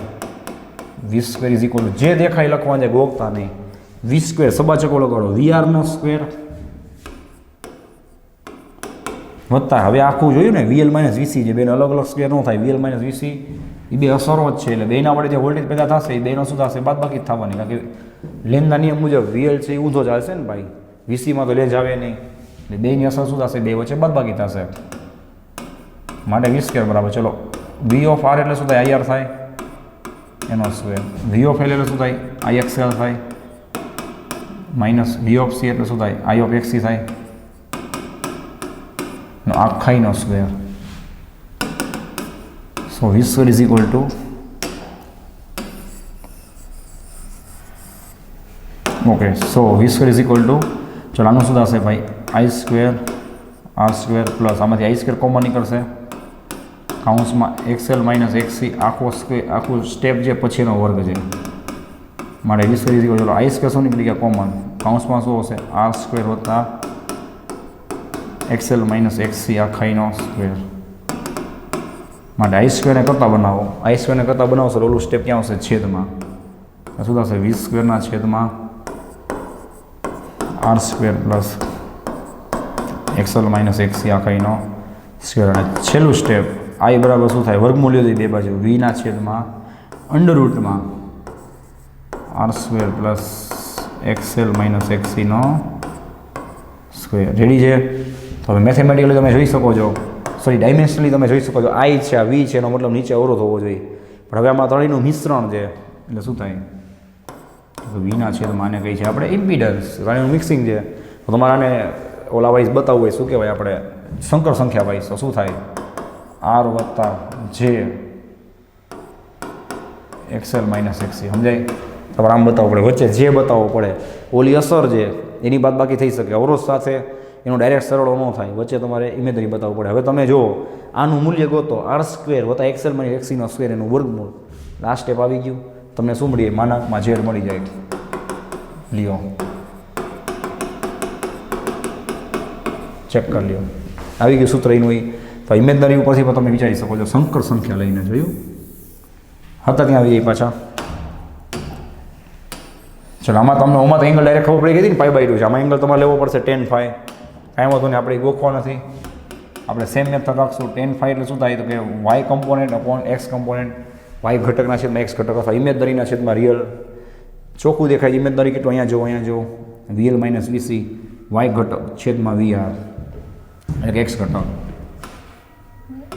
V² જે દેખાય લખવાનું છે, ગોખતા નહીં. V² સબાચકો લગાડો, VR નો સ્ક્વેર વત્તા, હવે આખું જોયું ને VL - VC, જે બેનો અલગ અલગ સ્ક્વેર ન થાય, VL - VC એ બે અસરો જ છે, એટલે બેના વડે જે વોલ્ટેજ પેદા થશે એ બેનો શું થશે? બાદબાકી જ થવાની, કારણ કે લેન્ઝના નિયમ મુજબ VL છે એ ઊંધો ચાલશે ને ભાઈ, VCમાં તો લેન્ઝ આવે નહીં, એટલે બેની અસર શું થશે? બે વચ્ચે બાદબાકી થશે, માટે V² બરાબર. ચલો V ઓફ R એટલે શું થાય? IR થાય એનો સ્ક્વેર. V ઓફ L એટલે શું થાય? IXL થાય, માઇનસ V ઓફ C એટલે શું થાય? I ઓફ XC થાય, આખાઈનો સ્ક્વેર. સો V² ઓકે. સો V² ચલો આનું શું થશે ભાઈ? I² R² પ્લસ આમાંથી I² કોમન નીકળશે, કાઉન્સમાં XL - XC આખો સ્ક્વેર, આખું સ્ટેપ જે પછીનો વર્ગ છે, માટે V² ચલો I² શું નીકળી ગયા? કોમન. કાઉન્સમાં શું હશે? R² વત્તા XL - XC આખાઈનો સ્ક્વેર, માટે I² ને કરતા બનાવો. I² ને કરતા બનાવશો ઓલું સ્ટેપ ક્યાં આવશે? છેદમાં. શું થશે? V² ના છેદમાં R² પ્લસ XL - XC આખાઈનો સ્ક્વેર. અને છેલ્લું સ્ટેપ I બરાબર શું થાય? વર્ગમૂળ લીધું બે બાજુ, V ના છેદમાં અંડરરૂટમાં R² પ્લસ XL - XC નો સ્ક્વેર. રેડી છે? તો હવે મેથેમેટિકલી તમે જોઈ શકો છો, સોરી ડાયમેન્શનલી તમે જોઈ શકો છો, I છે, આ V છે, એનો મતલબ નીચે અવરોધ હોવો જોઈએ. પણ હવે આમાં ત્રણેયનું મિશ્રણ છે, એટલે શું થાય? Vના છેદમાં આને કહી છે આપણે ઇમ્પિડન્સ, ત્રણેયનું મિક્સિંગ છે. તો તમારે આને ઓલા વાઇઝ બતાવવું હોય, શું કહેવાય આપણે? સંકર સંખ્યા વાઇઝ. તો શું થાય? R વત્તા J XL - XC. સમજાય? તમારે આમ બતાવવું પડે, વચ્ચે જે બતાવવો પડે. ઓલી અસર છે એની બાદબાકી થઈ શકે, અવરોધ સાથે એનો ડાયરેક્ટ સરળો ન થાય, વચ્ચે તમારે ઇમેજરી બતાવવું પડે. હવે તમે જુઓ, આનું મૂલ્ય ગોતો, R² વત્તા XL - XC નો સ્ક્વેર, એનું વર્ગમૂળ. લાસ્ટ સ્ટેપ આવી ગયું, તમને શું મળી? માનાંકમાં Z મળી જાય. લ્યો ચેક કરી લ્યો, આવી ગયું સૂત્ર એનું. તો ઇમેજનરી ઉપરથી પણ તમે વિચારી શકો છો, સંકર સંખ્યા લઈને. જોયું? હતા ત્યાં આવી જાય પાછા. ચલો આમાં તમને ઓમાં તો એંગલ ડાયરેક્ટ ખબર પડી ગઈ હતી ને, π/2 છે. આમાં એંગલ તમારે લેવો પડશે tan phi. કાંઈ વાંધો નહીં, આપણે ગોખવા નથી, આપણે સેમ મેથડ રાખશું. tan phi એટલે શું થાય? તો કે y component upon x component, y ઘટકના છેદમાં x ઘટક, અથવા ઇમેજનરીના છેદમાં રિયલ. ચોખ્ખું દેખાય ઇમેજનરી કેટલું? અહીંયા જો VL - VC y ઘટક છેદમાં VR એટલે કે x ઘટક.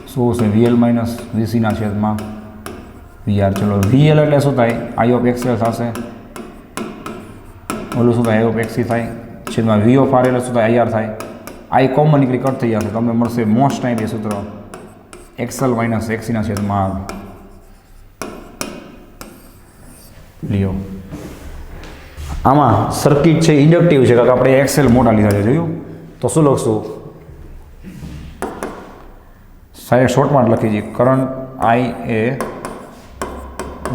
શું છે? VL - VC ના છેદમાં VR. ચલો VL એટલે શું થાય? I ઓફ XL થશે, ઓલું શું થાય? I ઓફ XC થાય, છેદમાં V ઓફ R એટલે શું થાય? IR થાય. I કોમન નીકળી કટ થઈ જશે, તમને મળશે મોસ્ટ ટાઈમ એ સૂત્ર XL - XC ના છેદમાં R. લ્યો આમાં સર્કિટ છે ઇન્ડક્ટિવ છે કારણ કે આપણે એક્સેલ મોટા લીધા છે, જોયું? તો શું લખશું? સાહેબ શોર્ટમાં લખી દઈએ, કરંટ આઈ એ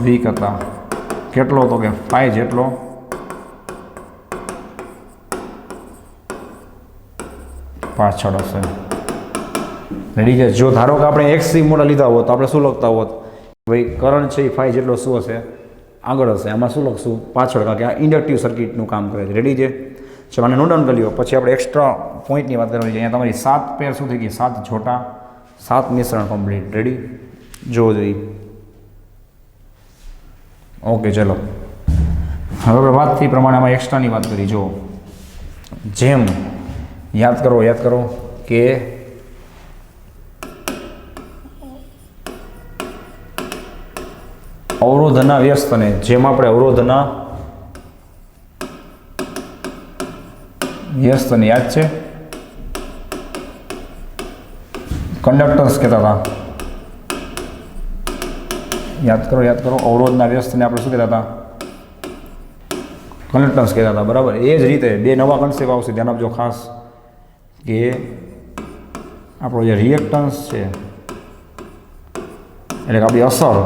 વી કરતા કેટલો, તો કે 5 જેટલો પાછળ હશે. રેડી છે? જો ધારો કે આપણે એક્સી મોટા લીધા હોત તો આપણે શું લખતા હોત? ભાઈ કરંટ છે એ 5 જેટલો શું હશે? આગળ હશે. આમાં શું લખશું? પાછળ, કારણ કે આ ઇન્ડક્ટિવ સર્કિટનું કામ કરે છે. રેડી છે? ચાલો આને નોટ ડાઉન કરી લો. પછી આપણે એક્સ્ટ્રા પોઈન્ટની વાત કરવાની છે. અહીંયા તમારી 7 પેર શું થઈ ગઈ? 7 છોટા, 7 મિશ્રણ કમ્પ્લીટ. રેડી? જોવો જોઈએ. ઓકે, ચલો હવે આપણે વાત થઈ પ્રમાણે આમાં એક્સ્ટ્રાની વાત કરી. જો જેમ યાદ કરો કે અવરોધના વ્યસ્તને, જેમ આપણે અવરોધના વ્યસ્તને યાદ છે કંડક્ટન્સ કહેતા હતા. યાદ કરો અવરોધના વ્યસ્તને આપણે શું કહેતા હતા? કંડક્ટન્સ કહેતા હતા. બરાબર. એ જ રીતે બે નવા કન્સેપ્ટ આવશે, ધ્યાન આપજો ખાસ, કે આપણો જે રિએક્ટન્સ છે એટલે કે આપણી અસર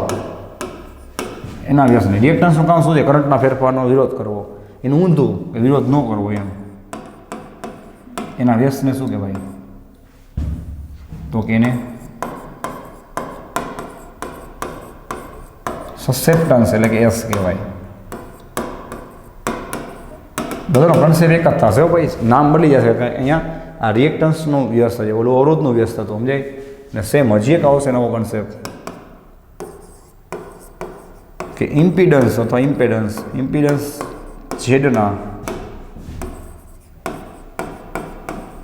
એના વ્યસ્તને. રિએક્ટન્સનું કામ શું છે? કરંટના ફેરફારનો વિરોધ કરવો. એનું ઊંધું કે વિરોધ ન કરવો એમ. એના વ્યસ્તને શું કહેવાય? તો કે એને સસેપ્ટન્સ એટલે કે એસ કહેવાય. બધાનો કન્સેપ્ટ એક જ થશે ભાઈ, નામ બદલી જશે. અહીંયા આ રિએક્ટન્સનો વ્યસ્ત છે, ઓલું અવરોધનું વ્યસ્ત હતું, સમજાય? ને સેમ હજી એક આવશે નવો કન્સેપ્ટ કે ઇમ્પિડન્સ અથવા ઇમ્પિડન્સ ઝેડના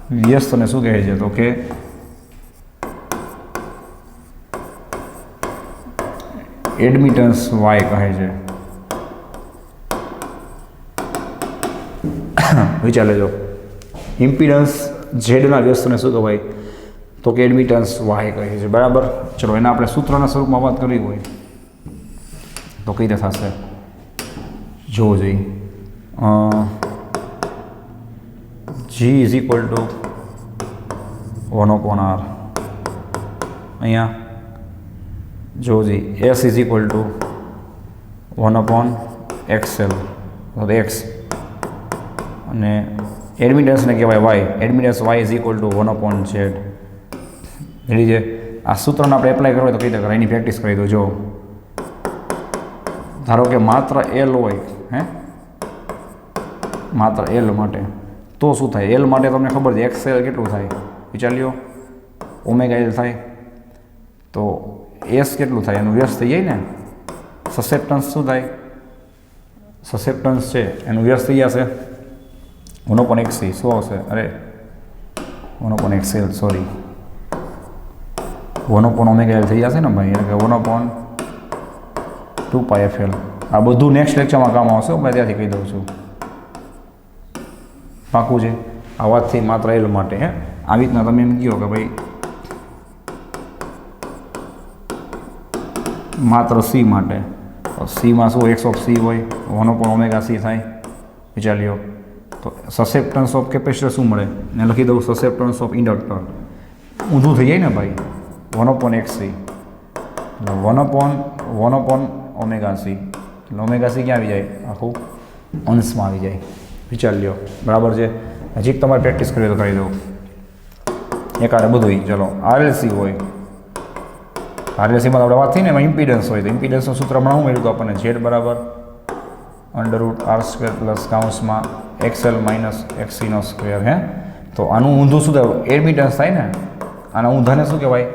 વ્યસ્તને શું કહે છે? તો કે એડમિટન્સ વાય કહે છે. વિચાર લેજો, ઇમ્પિડન્સ ઝેડના વ્યસ્તને શું કહેવાય? તો કે એડમિટન્સ વાય કહે છે. બરાબર. ચલો એના આપણે સૂત્રના સ્વરૂપમાં વાત કરવી હોય તો કઈ રીતે થશે? જોવો જોઈએ. G is equal to 1/r. અહીંયા જોવો જોઈએ, S is equal to 1/XL, x, અને એડમિટન્સને કહેવાય Y. Admittance Y is equal to 1/Z. Ready છે? આ સૂત્રને આપણે એપ્લાય કરવા હોય તો કઈ રીતે કરાય? એની પ્રેક્ટિસ કરી દો. જો ધારો કે માત્ર L હોય, માત્ર L માટે, તો શું થાય? L માટે તમને ખબર છે XL કેટલું થાય? વિચાર લ્યો. ઓમેગા L થાય તો S કેટલું થાય? એનું વ્યસ્ત થઈ જાય ને. સસેપ્ટન્સ શું થાય? સસેપ્ટન્સ છે એનું વ્યસ્ત થઈ જશે 1/XC. શું આવશે? અરે 1/XL, સોરી, 1/ωL થઈ જશે ને ભાઈ, એટલે કે 1/2πfL. આ બધું નેક્સ્ટ લેક્ચરમાં કામ આવશે, હું ત્યાંથી કહી દઉં છું. પાકું છે? આ વાતથી માત્ર L માટે. આવી રીતના તમે એમ કહો કે ભાઈ માત્ર C માટે, Cમાં શું? x ઓફ C હોય, 1/ωc થાય. વિચાર લ્યો. તો સસેપ્ટન્સ ઓફ કેપેસિટર શું મળે? ને લખી દઉં સસેપ્ટન્સ ઓફ ઇન્ડક્ટર. ઊંધું થઈ જાય ને ભાઈ, 1/XC, એટલે 1/ωc. એટલે ωc ક્યાં આવી જાય? આખું અંશમાં આવી જાય. વિચાર લ્યો. બરાબર છે? હજી તમારે પ્રેક્ટિસ કરવી તો કરી દઉં એકારે બધું. ચલો RLC હોય, RLCમાં આપણે વાત થઈ ને, એમાં ઇમ્પિડન્સ હોય. તો ઇમ્પિડન્સનું સૂત્ર હમણાં શું મળ્યું? તો આપણને Z બરાબર √R² પ્લસ કાઉન્સમાં XL માઇનસ XC નો સ્ક્વેર. તો આનું ઊંધું શું થાય? એડમિટન્સ થાય ને. આના ઊંધાને શું કહેવાય?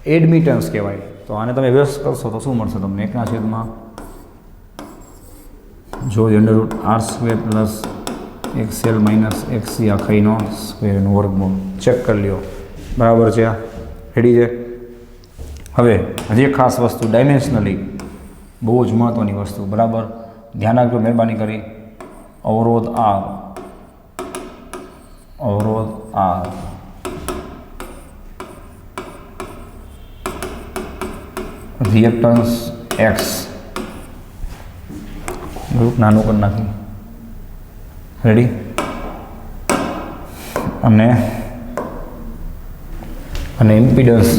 એડમિટન્સ કહેવાય. તો આને તમે વ્યસ્ત કરશો તો શું મળશે તમને? 1/, જો √R² plus XL minus XC આખઈનો સ્ક્વેર એનું વર્ગમૂળ. ચેક કરી લ્યો. બરાબર છે? રેડી છે? હવે હજી એક ખાસ વસ્તુ, ડાયમેન્શનલી બહુ જ મહત્ત્વની વસ્તુ. બરાબર? ધ્યાન રાખજો મહેરબાની કરી. અવરોધ R, રિએક્ટન્સ X. નાનું કરી નાખી. રેડી? અને ઇમ્પિડન્સ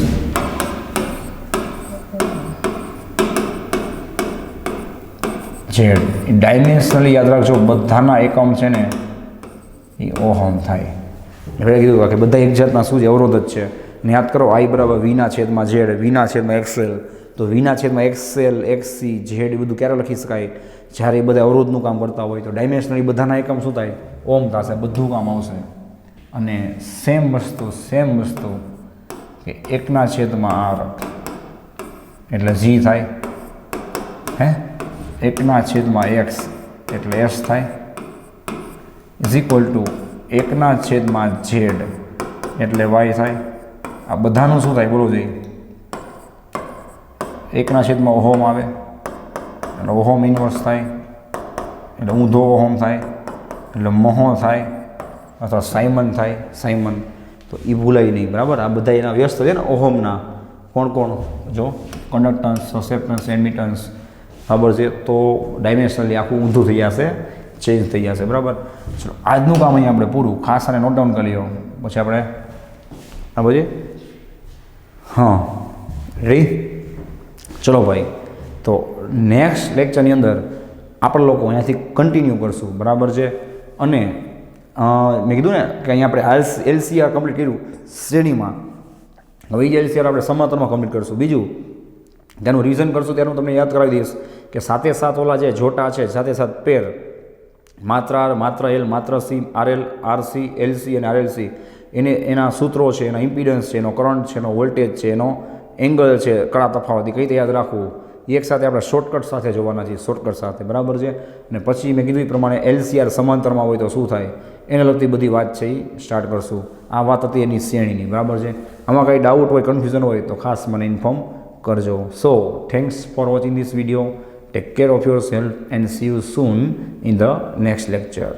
ઝેડ. ડાયમેન્શનલી યાદ રાખજો, બધાના એકમ છે ને એ ઓહમ થાય. આપણે કીધું કે બધા એક જાતના શું છે, અવરોધ જ છે. ને યાદ કરો, આઈ બરાબર વીના છેદમાં ઝેડ, વીના છેદમાં એક્સએલ. તો વીના છેદમાં એક્સએલ, એક્સસી, ઝેડ એ બધું ક્યારે લખી શકાય? જ્યારે એ બધા અવરોધનું કામ કરતા હોય. તો ડાયમેન્શનલી બધાના એકમ શું થાય? ઓમ થશે, બધું કામ આવશે. અને સેમ વસ્તુ કે 1/r એટલે જી થાય, હે, 1/x એટલે એસ થાય, ઇઝ ઇક્વલ ટુ 1/z એટલે વાય થાય. આ બધાનું શું થાય બોલો જોઈએ? 1/, ઓહમ આવે એટલે ઓહમ ઇન્વર્સ થાય, એટલે ઊંધો ઓહમ થાય, એટલે મહો થાય અથવા સાયમન થાય, સાયમન. તો એ ભૂલાય નહીં, બરાબર? આ બધા એના વ્યસ્ત છે ને ઓહમના. કોણ જો કન્ડક્ટન્સ, સસેપ્ટન્સ, એડમિટન્સ ખબર છે. તો ડાયમેન્શનલી આખું ઊંધું થઈ જશે, ચેન્જ થઈ જશે, બરાબર? ચલો, આજનું કામ અહીંયા આપણે પૂરું. ખાસ આને નોટ ડાઉન કરી લો, પછી આપણે હા પછી હા રેડી. ચલો ભાઈ, તો નેક્સ્ટ લેક્ચરની અંદર આપણે લોકો અહીંયાથી કન્ટિન્યુ કરશું, બરાબર છે? અને મેં કીધું ને કે અહીંયા આપણે એલસીઆર કમ્પ્લીટ કર્યું શ્રેણીમાં. હવે એ એલસીઆર આપણે સમાંતરમાં કમ્પ્લીટ કરશું. બીજું તેનું રિવિઝન કરશું, ત્યારે હું તમને યાદ કરાવી દઈશ કે 7 ઓલા જે જોટા છે, 7 પેર, માત્ર આર, માત્ર એલ, માત્ર સી, આરએલ, આરસી, એલસી અને આરએલસી, એના સૂત્રો છે, એના ઇમ્પિડન્સ છે, એનો કરંટ છે, એનો વોલ્ટેજ છે, એનો એંગલ છે, કડા તફાવત, કઈ રીતે યાદ રાખવું, એક સાથે આપણે શોર્ટકટ સાથે જોવાના છીએ, શોર્ટકટ સાથે, બરાબર છે? અને પછી મેં કીધું એ પ્રમાણે એલસીઆર સમાંતરમાં હોય તો શું થાય, એને લગતી બધી વાત છે એ સ્ટાર્ટ કરશું. આ વાત હતી એની શ્રેણીની, બરાબર છે? આમાં કંઈ ડાઉટ હોય, કન્ફ્યુઝન હોય તો ખાસ મને ઇન્ફોર્મ કરજો. સો thanks for watching this video. Take care of your self and C you soon in the next lecture.